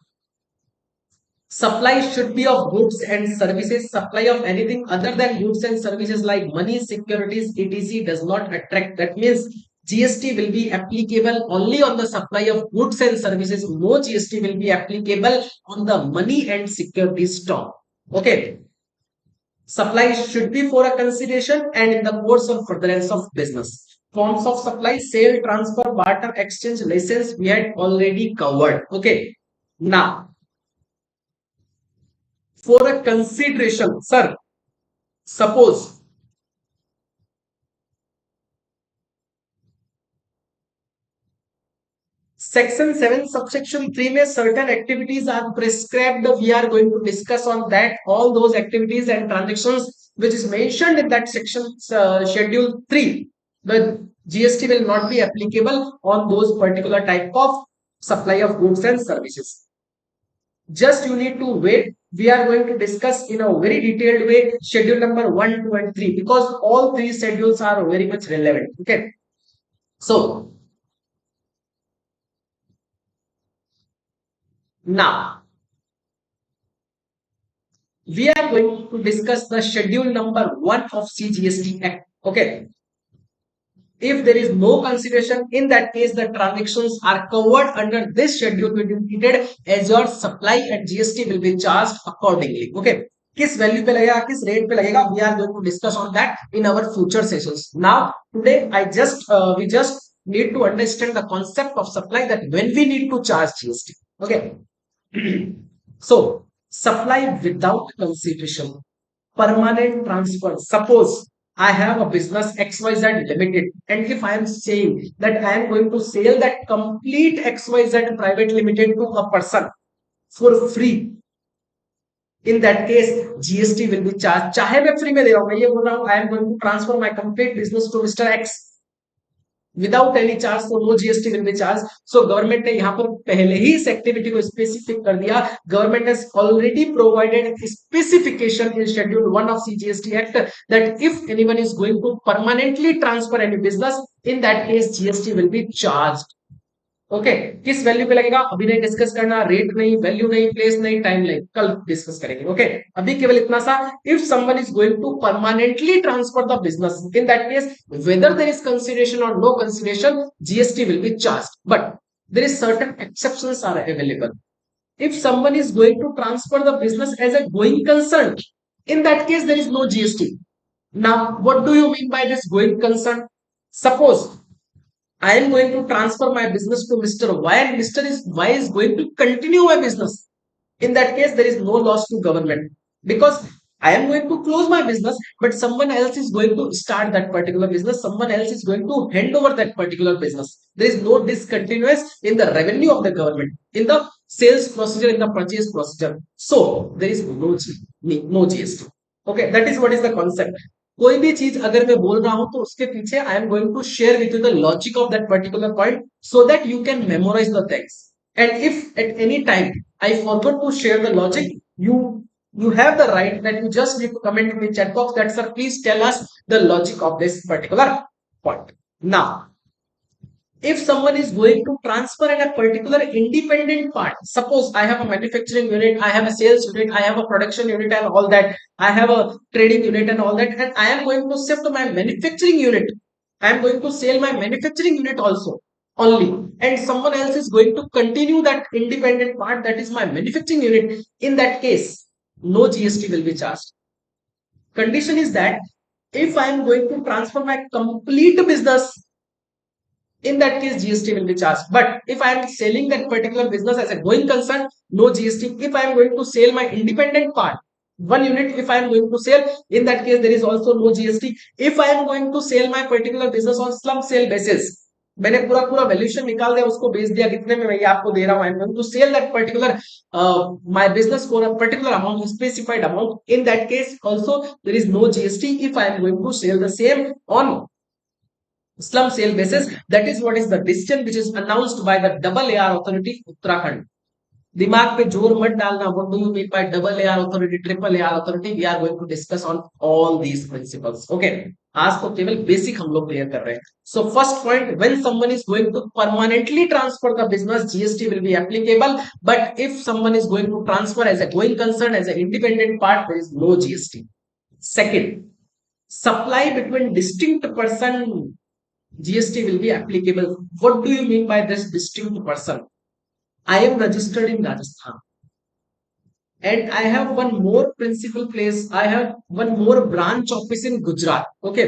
supply should be of goods and services. Supply of anything other than goods and services like money, securities, etc. does not attract. That means GST will be applicable only on the supply of goods and services. No GST will be applicable on the money and securities stock. Okay. Supply should be for a consideration and in the course of furtherance of business. Forms of supply, sale, transfer, barter, exchange, license, we had already covered. Okay. Now, for a consideration, sir, suppose section 7 subsection 3 में certain activities are prescribed. We are going to discuss on that, all those activities and transactions which is mentioned in that section schedule 3. The GST will not be applicable on those particular type of supply of goods and services. Just you need to wait. We are going to discuss in a very detailed way schedule number 1, 2 and 3 because all three schedules are very much relevant. Okay. So, now we are going to discuss the schedule number 1 of CGST Act. Okay. If there is no consideration, in that case, the transactions are covered under this schedule will be treated as your supply and GST will be charged accordingly. Okay. किस value पे लगेगा, किस rate पे लगेगा, we are going to discuss on that in our future sessions. Now, today we just need to understand the concept of supply, that when we need to charge GST. Okay. So, supply without consideration, permanent transfer. Suppose I have a business XYZ Limited, and if I am saying that I am going to sell that complete XYZ Private Limited to a person for free, in that case GST will be charged. चाहे मैं free में दे रहा हूं, मैं ये बोल रहा हूं I am going to transfer my complete business to Mr. X without any charge, so no GST will be charged. So government ने यहाँ पर पहले ही इस एक्टिविटी को स्पेसिफिक कर दिया. Government has already provided specification in Schedule 1 of CGST Act that if anyone is going to permanently transfer any business, in that case GST will be charged. Okay किस value पे लगेगा अभी नहीं discuss करना, rate नहीं, value नहीं, place नहीं, time नहीं, कल डिस्कस करेंगे. ओके अभी केवल इतना सा, if someone is going to permanently transfer the business, in that case whether there is consideration और no consideration GST will be charged, but there is certain exceptions are available. If someone is going to transfer the business as a going concern, in that case there is no GST. Now what do you mean by this going concern? Suppose I am going to transfer my business to Mr. Y and Mr. Y is going to continue my business. In that case, there is no loss to government because I am going to close my business, but someone else is going to start that particular business. Someone else is going to hand over that particular business. There is no discontinuous in the revenue of the government, in the sales procedure, in the purchase procedure. So there is no GST. Okay, that is what is the concept. कोई भी चीज अगर मैं बोल रहा हूं तो उसके पीछे I am going to share with you the logic of that particular point so that you can memorise the things. And if at any time I forgot to share the logic, you have the right that you just need to comment in the chat box that sir please tell us the logic of this particular point. Now if someone is going to transfer in a particular independent part, suppose I have a manufacturing unit, I have a sales unit, I have a production unit and all that, I have a trading unit and all that, and I am going to shift my manufacturing unit, I am going to sell my manufacturing unit also only, and someone else is going to continue that independent part, that is my manufacturing unit. In that case no GST will be charged. Condition is that if I am going to transfer my complete business, in that case GST will be charged. But if I am selling that particular business as a going concern, no GST. If I am going to sell my independent part, one unit, if I am going to sell, in that case there is also no GST. If I am going to sell my particular business on slump sale basis, मैंने पूरा पूरा valuation निकाल दिया, उसको बेच दिया कितने में, मैं ये आपको दे रहा हूं, I am going to sell that particular my business for a particular amount, specified amount, in that case also there is no GST if I am going to sell the same on slum sale basis. That is what is the decision which is announced by the double AR authority Uttarakhand. दिमाग पे जोर मत डालना. What do you mean by double AR authority, triple AR authority? We are going to discuss on all these principles. Okay. आज तो केवल basic हम लोग क्लियर कर रहे हैं. So first point, when someone is going to permanently transfer the business, GST will be applicable. But if someone is going to transfer as a going concern, as an independent part, there is no GST. Second, supply between distinct person, GST will be applicable. What do you mean by this distinct person? I am registered in Rajasthan and I have one more principal place. I have one more branch office in Gujarat. Okay.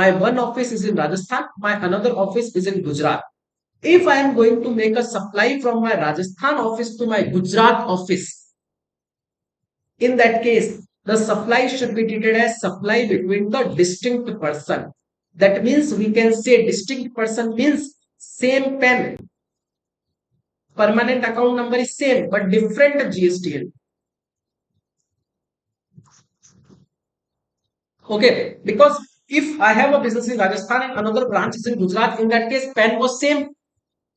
My one office is in Rajasthan. My another office is in Gujarat. If I am going to make a supply from my Rajasthan office to my Gujarat office, in that case, the supply should be treated as supply between the distinct person. That means we can say distinct person means same pen, permanent account number is same but different GST. Okay, because if I have a business in Rajasthan and another branch is in Gujarat, in that case pen was same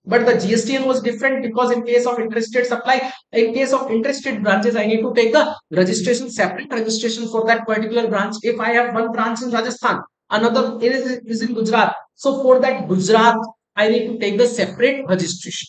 but the GSTN was different, because in case of interested supply, in case of interested branches, I need to take the registration, separate registration for that particular branch. If I have one branch in Rajasthan, another is in Gujarat, so for that Gujarat I need to take the separate registration.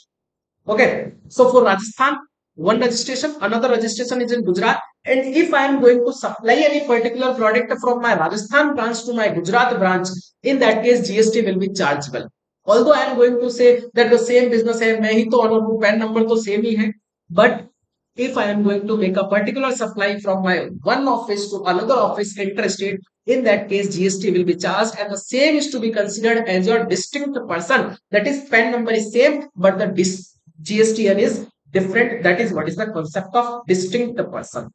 Okay, so for Rajasthan one registration, another registration is in Gujarat, and if I am going to supply any particular product from my Rajasthan branch to my Gujarat branch, in that case GST will be chargeable. Although I am going to say that the same business है, मैं ही तो honour हूँ, pan number तो same ही है, but if I am going to make a particular supply from my one office to another office interstate, in that case GST will be charged, and the same is to be considered as your distinct person. That is, PAN number is same but the GSTN is different. That is what is the concept of distinct person.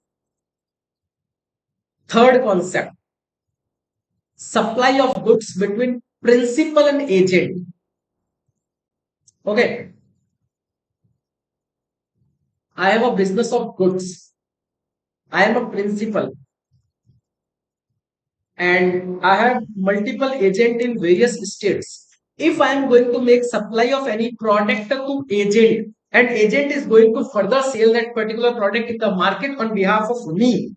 Third concept, supply of goods between principal and agent. Okay, I have a business of goods. I am a principal and I have multiple agent in various states. If I am going to make supply of any product to agent and agent is going to further sell that particular product in the market on behalf of me,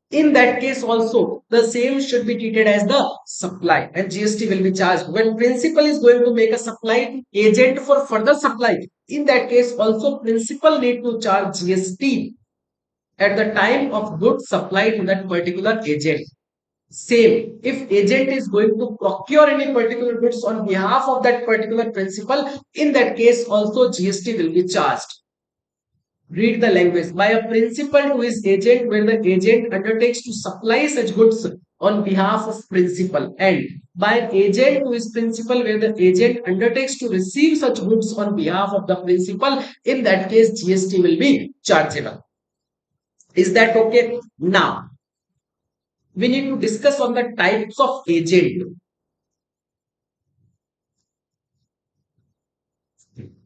in that case also the same should be treated as the supply and GST will be charged. When principal is going to make a supply to agent for further supply, in that case also principal need to charge GST at the time of goods supplied to that particular agent. Same, if agent is going to procure any particular goods on behalf of that particular principal, in that case also GST will be charged. Read the language. By a principal to his agent when the agent undertakes to supply such goods on behalf of principal, and by an agent to his principal where the agent undertakes to receive such goods on behalf of the principal, in that case GST will be chargeable. Is that okay? Now we need to discuss on the types of agent.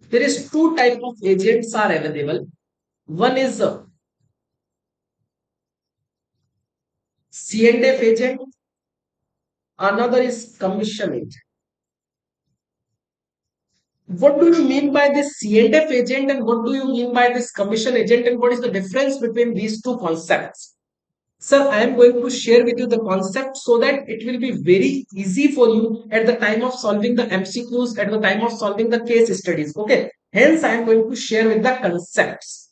There is two type of agents are available. One is C&F agent, another is commission agent. What do you mean by this C&F agent and what do you mean by this commission agent, and what is the difference between these two concepts? Sir, I am going to share with you the concept so that it will be very easy for you at the time of solving the MCQs, at the time of solving the case studies. Okay. Hence, I am going to share with the concepts.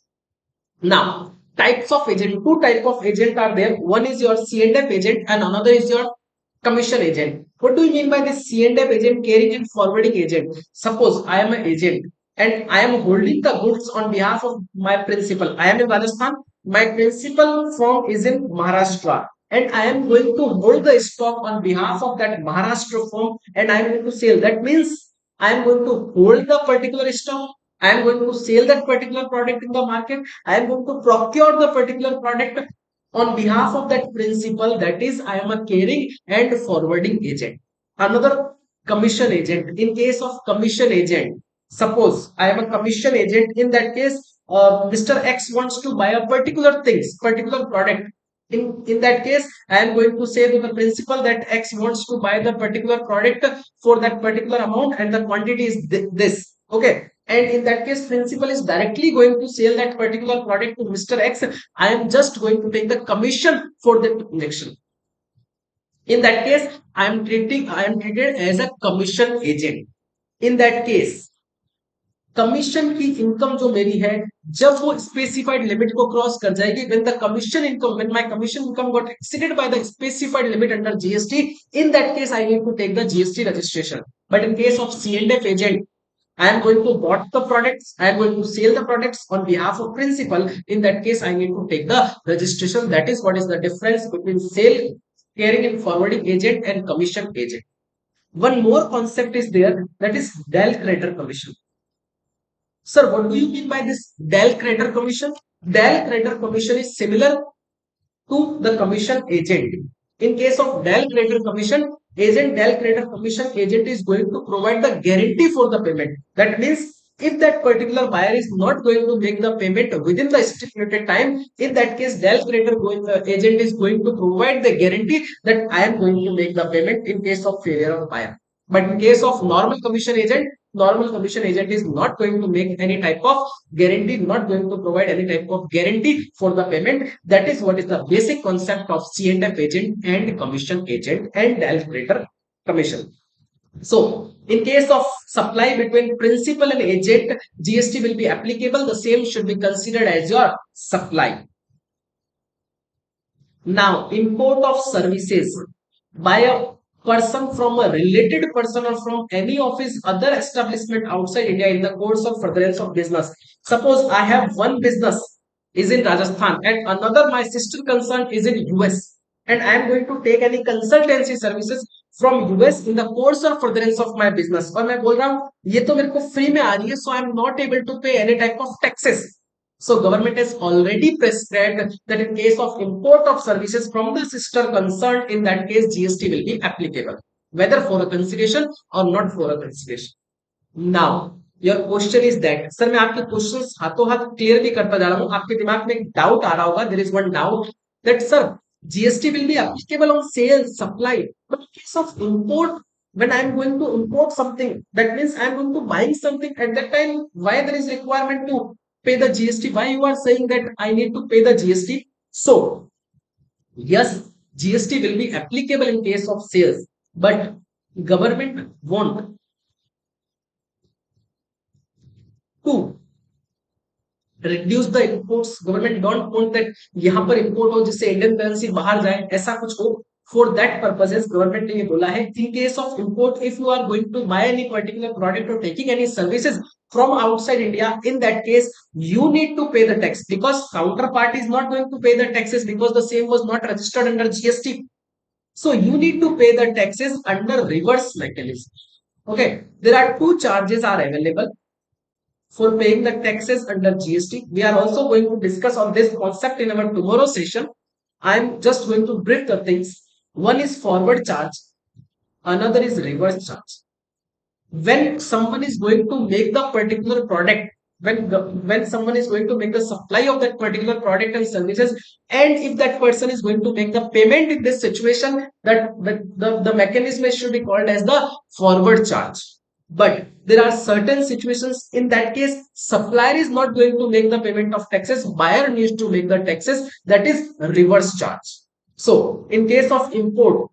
Now, types of agent, two type of agent are there. One is your C&F agent and another is your commission agent. What do you mean by this C&F agent, carrying and forwarding agent? Suppose I am an agent and I am holding the goods on behalf of my principal. I am in Rajasthan. My principal firm is in Maharashtra and I am going to hold the stock on behalf of that Maharashtra firm and I am going to sell. That means I am going to hold the particular stock. I am going to sell that particular product in the market. I am going to procure the particular product on behalf of that principal. That is, I am a carrying and forwarding agent. Another, commission agent. In case of commission agent, suppose I am a commission agent. In that case, Mr. X wants to buy a particular things, particular product. In that case, I am going to say to the principal that X wants to buy the particular product for that particular amount and the quantity is this. Okay. And in that case, principal is directly going to sell that particular product to Mr. X. I am just going to take the commission for that transaction. In that case, I am treated as a commission agent. In that case, commission की income जो मेरी है जब वो specified limit को cross कर जाएगी when the commission income when my commission income got exceeded by the specified limit under GST in that case I need to take the GST registration but in case of C&F agent I am going to bought the products. I am going to sell the products on behalf of principal. In that case, I need to take the registration. That is what is the difference between sale, carrying and forwarding agent and commission agent. One more concept is there, that is del creditor commission. Sir, what do you mean by this del creditor commission? Del creditor commission is similar to the commission agent. In case of del creditor commission, del creditor commission agent is going to provide the guarantee for the payment. That means if that particular buyer is not going to make the payment within the stipulated time, in that case, del creditor agent is going to provide the guarantee that I am going to make the payment in case of failure of buyer. But in case of normal commission agent is not going to make any type of guarantee, not going to provide any type of guarantee for the payment. That is what is the basic concept of C&F agent and commission agent and del creditor commission. So, in case of supply between principal and agent, GST will be applicable. The same should be considered as your supply. Now, import of services by a person from a related person or from any of his other establishment outside India in the course of furtherance of business. Suppose I have one business is in Rajasthan and another my sister concern is in US and I am going to take any consultancy services from US in the course of furtherance of my business. और मैं बोल रहा हूँ ये तो मेरे को free में आ रही है, so I am not able to pay any type of taxes. So government has already prescribed that in case of import of services from the sister concerned, in that case GST will be applicable, whether for a consideration or not for a consideration. Now your question is that sir मैं आपके questions हाथों हाथ clear भी करता जा रहा हूँ, आपके दिमाग में एक डाउट आ रहा होगा, there is one doubt that sir GST will be applicable on sales supply, but in case of import, when I am going to import something, that means I am going to buying something, at that time why there is requirement to pay the GST, why you are saying that I need to pay the GST? So yes, GST will be applicable in case of sales, but government want to reduce the imports, government don't want that यहाँ पर import हो जिससे Indian currency बाहर जाए, ऐसा कुछ हो। For that purposes government ने ये बोला है in case of import if you are going to buy any particular product और taking any services from outside India, in that case you need to pay the tax because counterpart is not going to pay the taxes because the same was not registered under GST. So you need to pay the taxes under reverse mechanism. Okay, there are two charges are available for paying the taxes under GST. We are also going to discuss on this concept in our tomorrow session. I am just going to brief the things. One is forward charge, another is reverse charge. When someone is going to make the particular product, when someone is going to make the supply of that particular product and services, and if that person is going to make the payment in this situation, that the mechanism should be called as the forward charge. But there are certain situations in that case supplier is not going to make the payment of taxes, buyer needs to make the taxes, that is reverse charge. So in case of import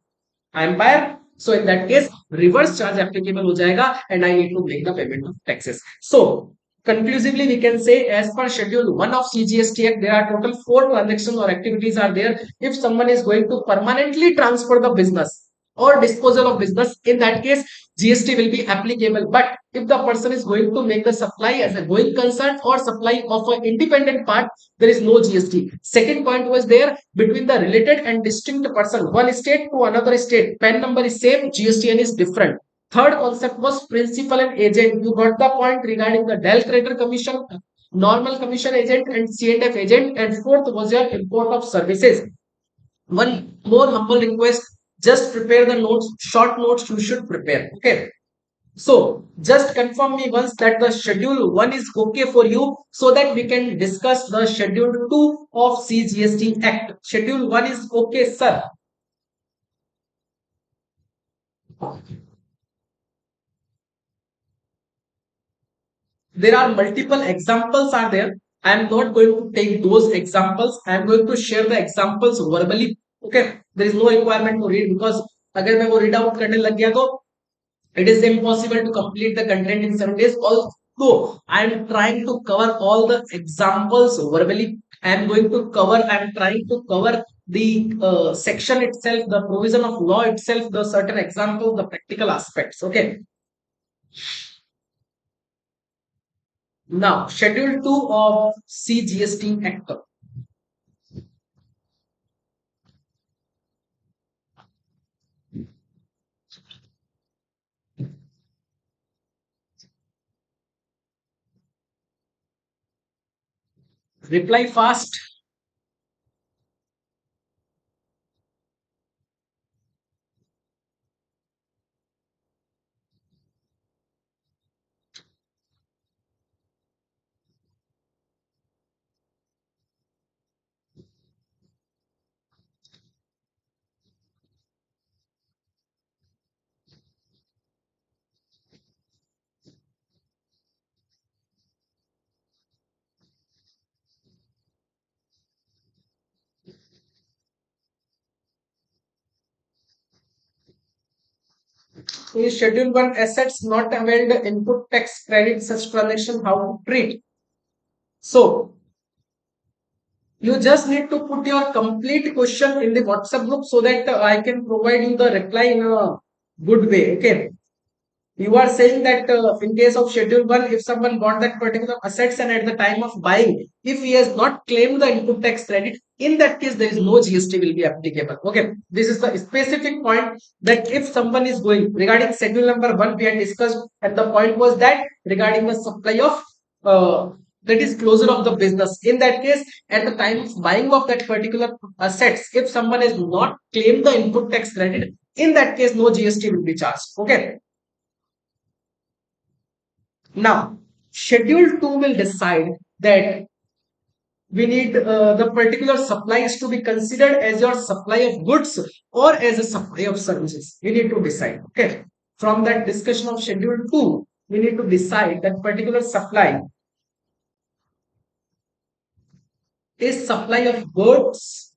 I am buyer, so in that case reverse charge applicable हो जाएगा and I need to make the payment of taxes. So conclusively we can say as per schedule 1 of CGST Act there are total 4 transactions or activities are there. If someone is going to permanently transfer the business or disposal of business, in that case GST will be applicable. But if the person is going to make the supply as a going concern or supply of an independent part, there is no GST. Second point was there between the related and distinct person, one state to another state, PAN number is same, GSTN is different. Third concept was principal and agent. You got the point regarding the Dell Creditor Commission, normal commission agent and C&F agent. And fourth was your import of services. One more humble request, just prepare the notes, short notes you should prepare. Okay. So just confirm me once that the schedule 1 is okay for you so that we can discuss the schedule 2 of CGST Act. Schedule 1 is okay, sir. There are multiple examples are there. I am not going to take those examples. I am going to share the examples verbally. Okay. There is no requirement to read because अगर मैं वो read out करने लग गया तो it is impossible to complete the content in 7 days. Although I am trying to cover all the examples verbally, I am going to cover, I am trying to cover the section itself, the provision of law itself, the certain examples, the practical aspects. Okay. Now, Schedule 2 of CGST Act. Reply fast. In Schedule 1 assets not availed input tax credit, such transaction how to treat. So you just need to put your complete question in the WhatsApp group so that I can provide you the reply in a good way. Okay. You are saying that in case of Schedule 1, if someone bought that particular assets and at the time of buying, if he has not claimed the input tax credit, in that case, there is no GST will be applicable. Okay. This is the specific point that if someone is going regarding Schedule number 1, we had discussed, and the point was that regarding the supply of that is closure of the business. In that case, at the time of buying of that particular assets, if someone has not claimed the input tax credit, in that case no GST will be charged. Okay. Now, Schedule 2 will decide that we need the particular supplies to be considered as your supply of goods or as a supply of services. We need to decide. Okay. From that discussion of Schedule 2, we need to decide that particular supply is supply of goods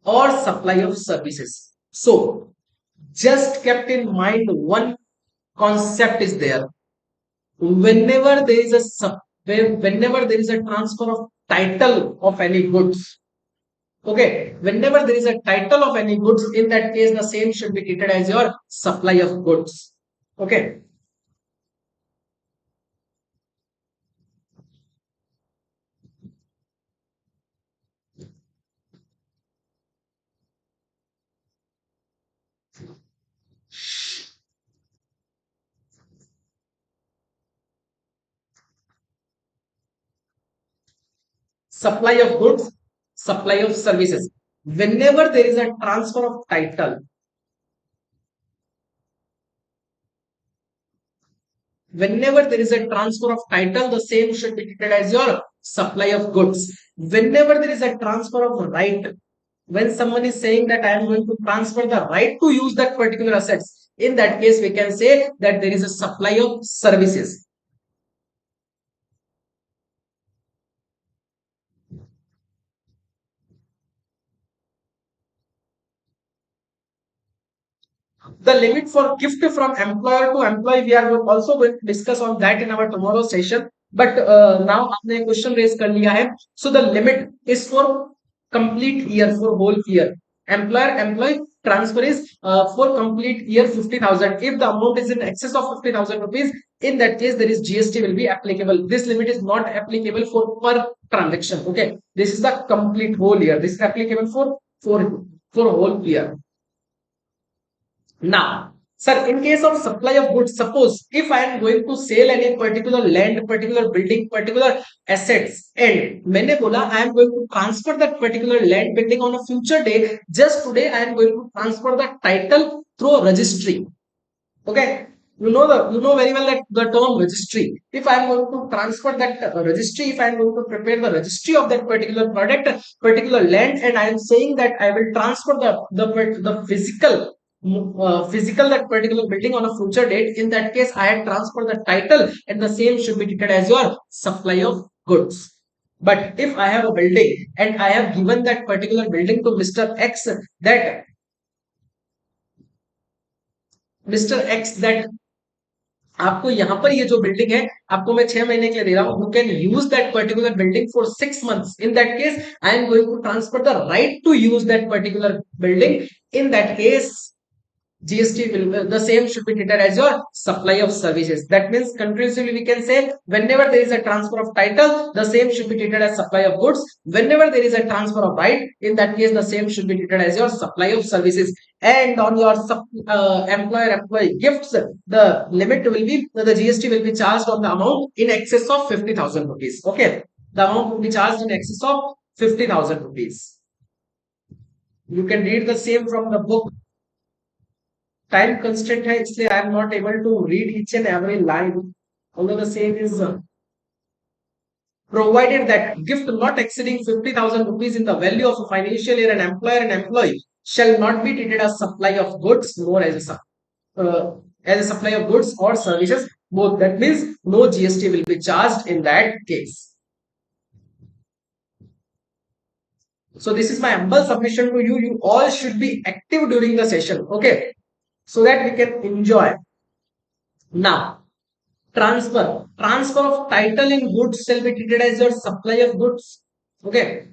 or supply of services. So, just kept in mind, one concept is there. Whenever there is a whenever there is a transfer of title of any goods, okay, whenever there is a title of any goods, in that case the same should be treated as your supply of goods. Okay. Supply of goods, supply of services. Whenever there is a transfer of title, whenever there is a transfer of title, the same should be treated as your supply of goods. Whenever there is a transfer of right, when someone is saying that I am going to transfer the right to use that particular assets, in that case we can say that there is a supply of services. The limit for gift from employer to employee, we are also going to discuss on that in our tomorrow session. But now आपने question raise कर लिया है. So the limit is for complete year, for whole year. Employer employee transfer is for complete year 50,000. If the amount is in excess of 50,000 rupees, in that case there is GST will be applicable. This limit is not applicable for per transaction. Okay, this is the complete whole year. This is applicable for whole year. Now, sir, in case of supply of goods, suppose if I am going to sell any particular land, particular building, particular assets, and मैंने बोला I am going to transfer that particular land building on a future day. Just today, I am going to transfer the title through a registry. Okay. You know very well that the term registry. If I am going to transfer that registry, if I am going to prepare the registry of that particular product, particular land, and I am saying that I will transfer the physical that particular building on a future date. In that case, I had transferred the title, and the same should be treated as your supply of goods. But if I have a building and I have given that particular building to Mr. X, that Mr. X that आपको यहाँ पर ये जो building है आपको मैं 6 महीने के लिए दे रहा हूँ, you can use that particular building for 6 months. In that case I am going to transfer the right to use that particular building. In that case GST will the same should be treated as your supply of services. That means conclusively we can say whenever there is a transfer of title, the same should be treated as supply of goods. Whenever there is a transfer of right, in that case the same should be treated as your supply of services. And on your employer-employee gifts, the limit will be the GST will be charged on the amount in excess of 50,000 rupees. Okay, the amount will be charged in excess of 50,000 rupees. You can read the same from the book. Time constant है इसलिए I am not able to read each and every line. Although the same is provided that gift not exceeding 50,000 rupees in the value of a financial year, an employer and employee shall not be treated as supply of goods nor as a supply of goods or services. Both, that means no GST will be charged in that case. So this is my humble submission to you. You all should be active during the session, okay, so that we can enjoy. Now, transfer of title in goods shall be treated as your supply of goods. Okay.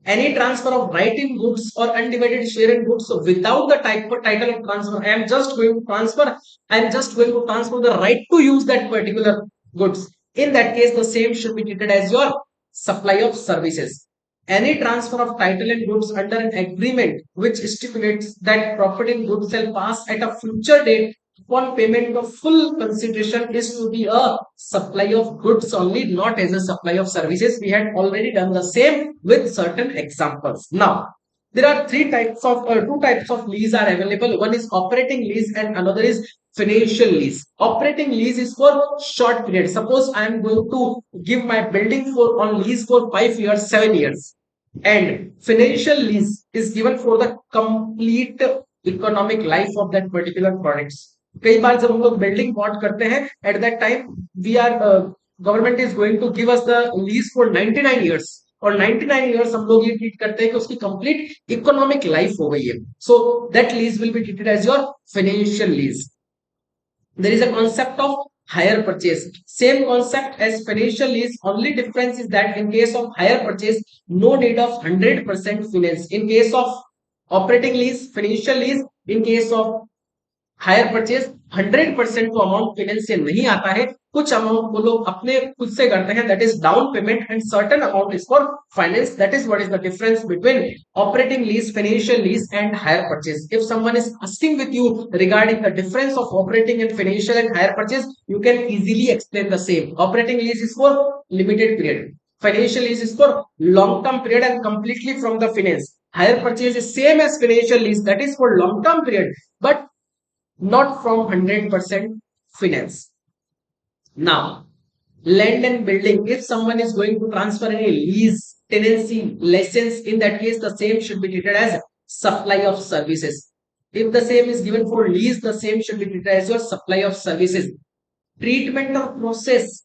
Any transfer of right in goods or undivided share in goods, so without the title of transfer, I am just going to transfer. I am just going to transfer the right to use that particular goods. In that case, the same should be treated as your supply of services. Any transfer of title and goods under an agreement which stipulates that property and goods shall pass at a future date upon payment of full consideration is to be a supply of goods only, not as a supply of services. We had already done the same with certain examples. Now, there are two types of lease are available. One is operating lease and another is financial lease. Operating lease is for short period. Suppose I am going to give my building for on lease for 5 years, 7 years, and financial lease is given for the complete economic life of that particular products. कई बार जब हम लोग building bought करते हैं at that time we are government is going to give us the lease for 99 years, और 99 years हम लोग ये ट्रीट करते हैं कि उसकी कंप्लीट इकोनॉमिक लाइफ हो गई है. So that lease will be treated as your financial lease. There is a concept of hire purchase. Same concept as financial lease. Only difference is that in case of hire purchase, no need of 100% finance. In case of operating lease, financial lease, in case of hire purchase 100% तो amount finance से नहीं आता है. कुछ amount वो लोग अपने खुद से करते हैं, that is down payment, and certain amount is for finance. That is what is the difference between operating lease, financial lease and hire purchase. If someone is asking with you regarding the difference of operating and financial and hire purchase, you can easily explain the same. Operating lease is for limited period, financial lease is for long term period and completely from the finance. Hire purchase is same as financial lease, that is for long term period but not from 100% finance. Now, land and building, if someone is going to transfer any lease, tenancy, license, in that case the same should be treated as supply of services. If the same is given for lease, the same should be treated as your supply of services. Treatment of process,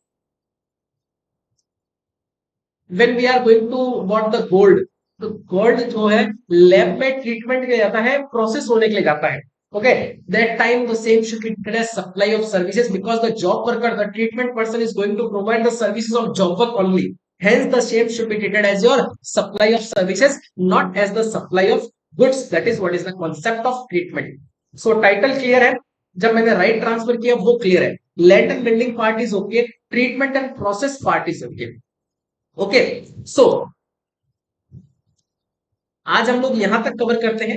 when we are going to bought the gold, तो gold जो है lab में treatment किया जाता है, process होने के लिए जाता है. Okay, that time the same should be treated as supply of services because the job worker, the treatment person is going to provide the services of job work only. Hence the same should be treated as your supply of services, not as the supply of goods. That is what is the concept of treatment. So title clear है, जब मैंने right transfer किया वो clear है. Land and building part is okay, treatment and process part is okay. Okay, so आज हम लोग यहां तक कवर करते हैं.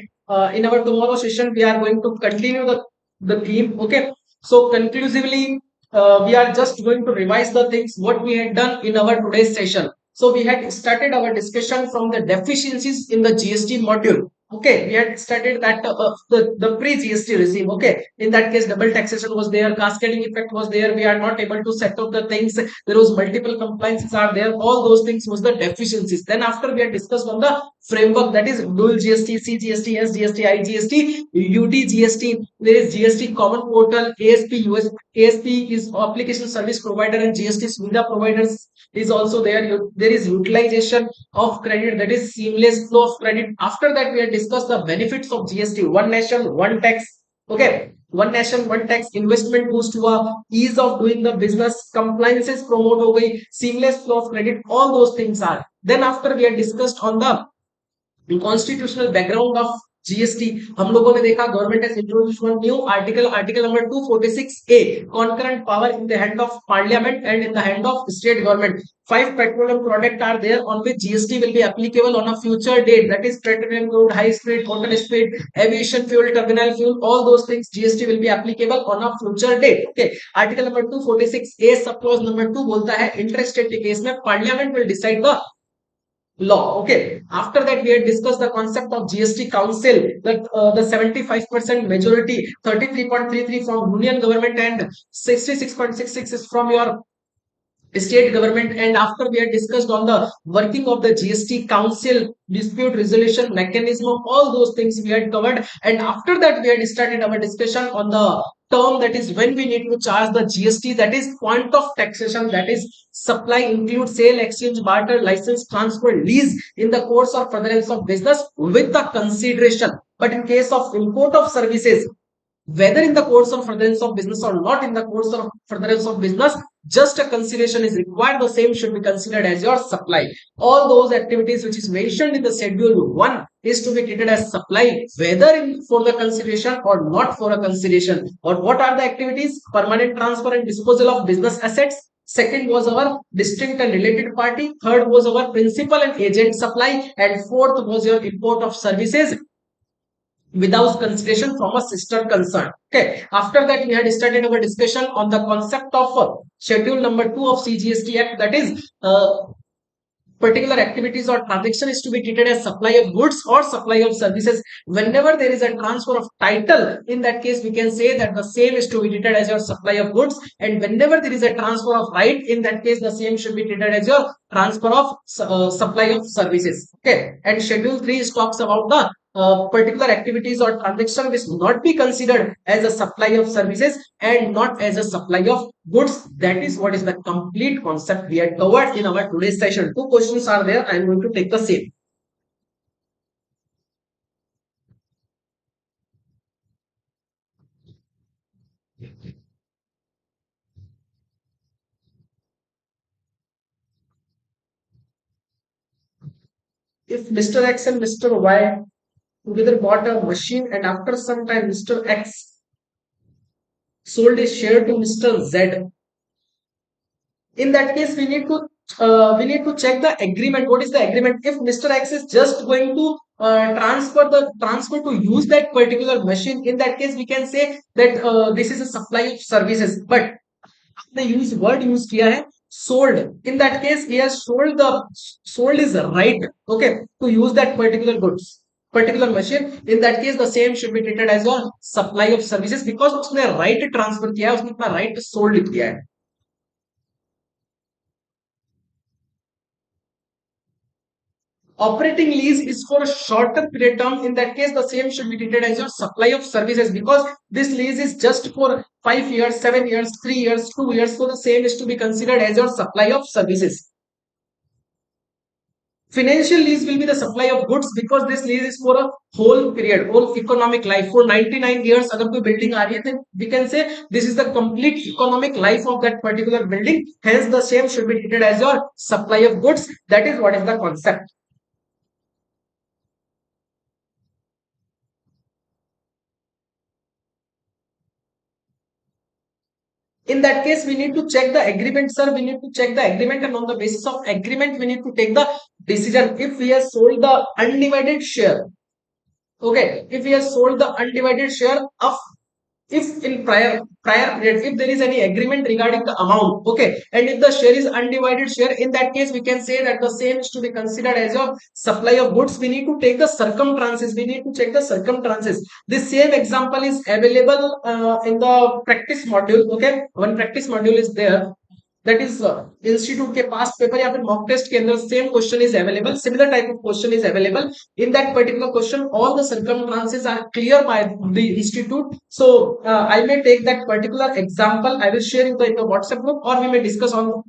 In our tomorrow session we are going to continue the theme. Okay, so conclusively we are just going to revise the things what we had done in our today's session. So we had started our discussion from the deficiencies in the GST module. Okay, we had started that the pre-GST regime. Okay, in that case double taxation was there, cascading effect was there, we are not able to set up the things, there was multiple compliances are there, all those things was the deficiencies. Then after we had discussed on the framework, that is dual GST, CGST, SGST, IGST, UTGST, there is GST common portal, ASP, US, ASP is application service provider, and GST Suvidha providers is also there. There is utilization of credit, that is seamless flow of credit. After that we had discussed the benefits of GST, one nation one tax. Okay, one nation one tax, investment boost हुआ, ease of doing the business, compliances promote हो गई, seamless flow of credit, all those things are. Then after we had discussed on the constitutional background of GST. हम लोगों ने देखा government has introduced one new article, article number 246A, concurrent power in the hand of parliament and in the hand of state government. 5 petroleum products are there on which GST will be applicable on a future date, that is petroleum crude, high speed, cotton speed, aviation fuel, terminal fuel, all those things GST will be applicable on a future date. Okay, article number 246A सब clause number 2 बोलता है interested के case में parliament will decide the law. Okay, after that we had discussed the concept of GST council, that the 75% majority, 33.33 from union government and 66.66 is from your state government. And after we had discussed on the working of the GST council, dispute resolution mechanism, all those things we had covered. And after that we had started our discussion on the term, that is when we need to charge the GST, that is point of taxation, that is supply, include, sale, exchange, barter, license, transfer, lease in the course of furtherance of business with the consideration. But in case of import of services, whether in the course of furtherance of business or not in the course of furtherance of business, just a consideration is required, the same should be considered as your supply. All those activities which is mentioned in the schedule 1 is to be treated as supply, whether for the consideration or not for a consideration. Or what are the activities? Permanent transfer and disposal of business assets. Second was our distinct and related party. Third was our principal and agent supply. And fourth was your import of services. without consideration from a sister concern. Okay. After that, we had started our discussion on the concept of schedule number 2 of CGST Act, that is particular activities or transaction is to be treated as supply of goods or supply of services. Whenever there is a transfer of title, in that case we can say that the same is to be treated as your supply of goods, and whenever there is a transfer of right, in that case the same should be treated as your transfer of supply of services. Okay. And schedule 3 talks about the particular activities or transaction which not be considered as a supply of services and not as a supply of goods. That is what is the complete concept we had covered in our today's session. Two questions are there. I am going to take the same. If Mr. X and Mr. Y together bought a machine and after some time Mr. X sold his share to Mr. Z, in that case we need to check the agreement. What is the agreement? If Mr. X is just going to transfer to use that particular machine, in that case we can say that this is a supply of services. But the use word use किया है sold, in that case he has sold is right, okay, to use that particular goods, particular machine. In that case the same should be treated as a supply of services because उसने right transfer किया है, उसने अपना right sold किया है. Operating lease is for a shorter period term. In that case, the same should be treated as your supply of services because this lease is just for 5 years, 7 years, 3 years, 2 years. So the same is to be considered as your supply of services. Financial lease will be the supply of goods because this lease is for a whole period, whole economic life. For 99 years, अगर कोई building आ रही है, then we can say this is the complete economic life of that particular building. Hence, the same should be treated as your supply of goods. That is what is the concept. In that case we need to check the agreement, sir. We need to check the agreement, and on the basis of agreement we need to take the decision. If we have sold the undivided share, okay, if we have sold the undivided share of, if in prior period if there is any agreement regarding the amount, okay, and if the share is undivided share, in that case we can say that the same is to be considered as your supply of goods. We need to take the circumstances, we need to check the circumstances. This same example is available in the practice module. Okay, one practice module is there, that is institute के पास paper या फिर mock test के अंदर same question is available, similar type of question is available. In that particular question all the circumstances are clear by the institute. So I may take that particular example, I will share in the WhatsApp group, or we may discuss on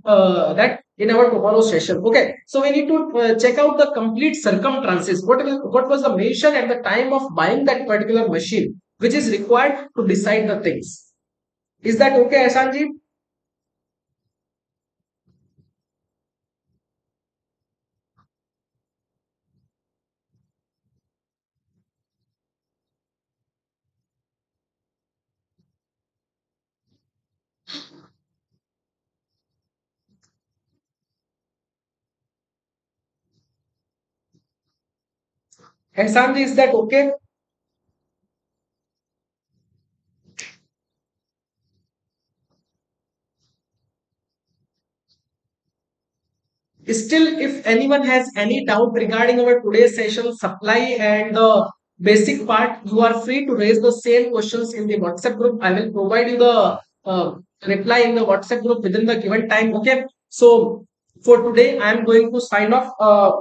that in our tomorrow session. Okay, so we need to check out the complete circumstances. What was the mention at the time of buying that particular machine which is required to decide the things. Is that okay, Ahsan ji? Ahsan ji, is that okay? Still, if anyone has any doubt regarding our today's session supply and the basic part, you are free to raise the same questions in the WhatsApp group. I will provide you the reply in the WhatsApp group within the given time. Okay. So for today, I am going to sign off.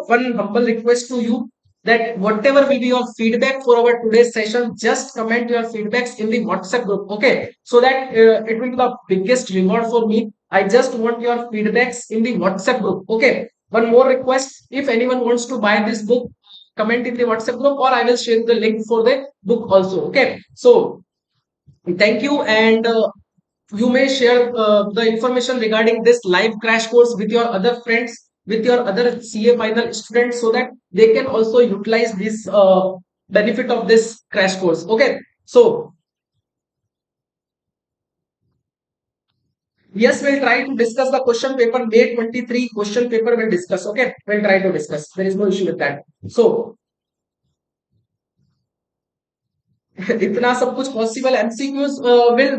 One humble request to you that whatever will be your feedback for our today's session, just comment your feedbacks in the WhatsApp group. Okay. So that it will be the biggest reward for me. I just want your feedbacks in the WhatsApp group. Okay. One more request. If anyone wants to buy this book, comment in the WhatsApp group, or I will share the link for the book also. Okay. So thank you, and you may share the information regarding this live crash course with your other friends, with your other CA final students, so that they can also utilize this benefit of this crash course. Okay. So yes, we'll try to discuss the question paper. May 23 question paper we'll discuss. Okay, we'll try to discuss. There is no issue with that. So इतना सब कुछ possible MCQs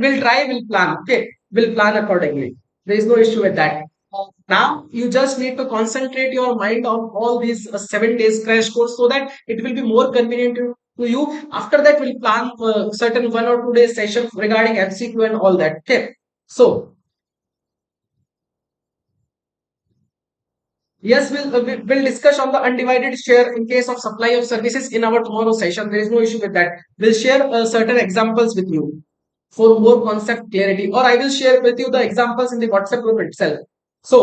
will try, will plan, okay, will plan accordingly. There is no issue with that. Now you just need to concentrate your mind on all these 7 days crash course so that it will be more convenient to you. After that we'll plan certain 1 or 2 days session regarding MCQ and all that, okay. So yes, we'll discuss on the undivided share in case of supply of services in our tomorrow session. There is no issue with that. We'll share certain examples with you for more concept clarity, or I will share with you the examples in the WhatsApp group itself. So,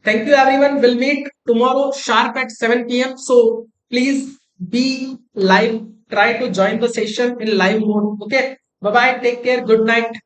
thank you everyone. We'll meet tomorrow sharp at 7 p.m. So, please be live. Try to join the session in live mode. Okay. Bye bye. Take care. Good night.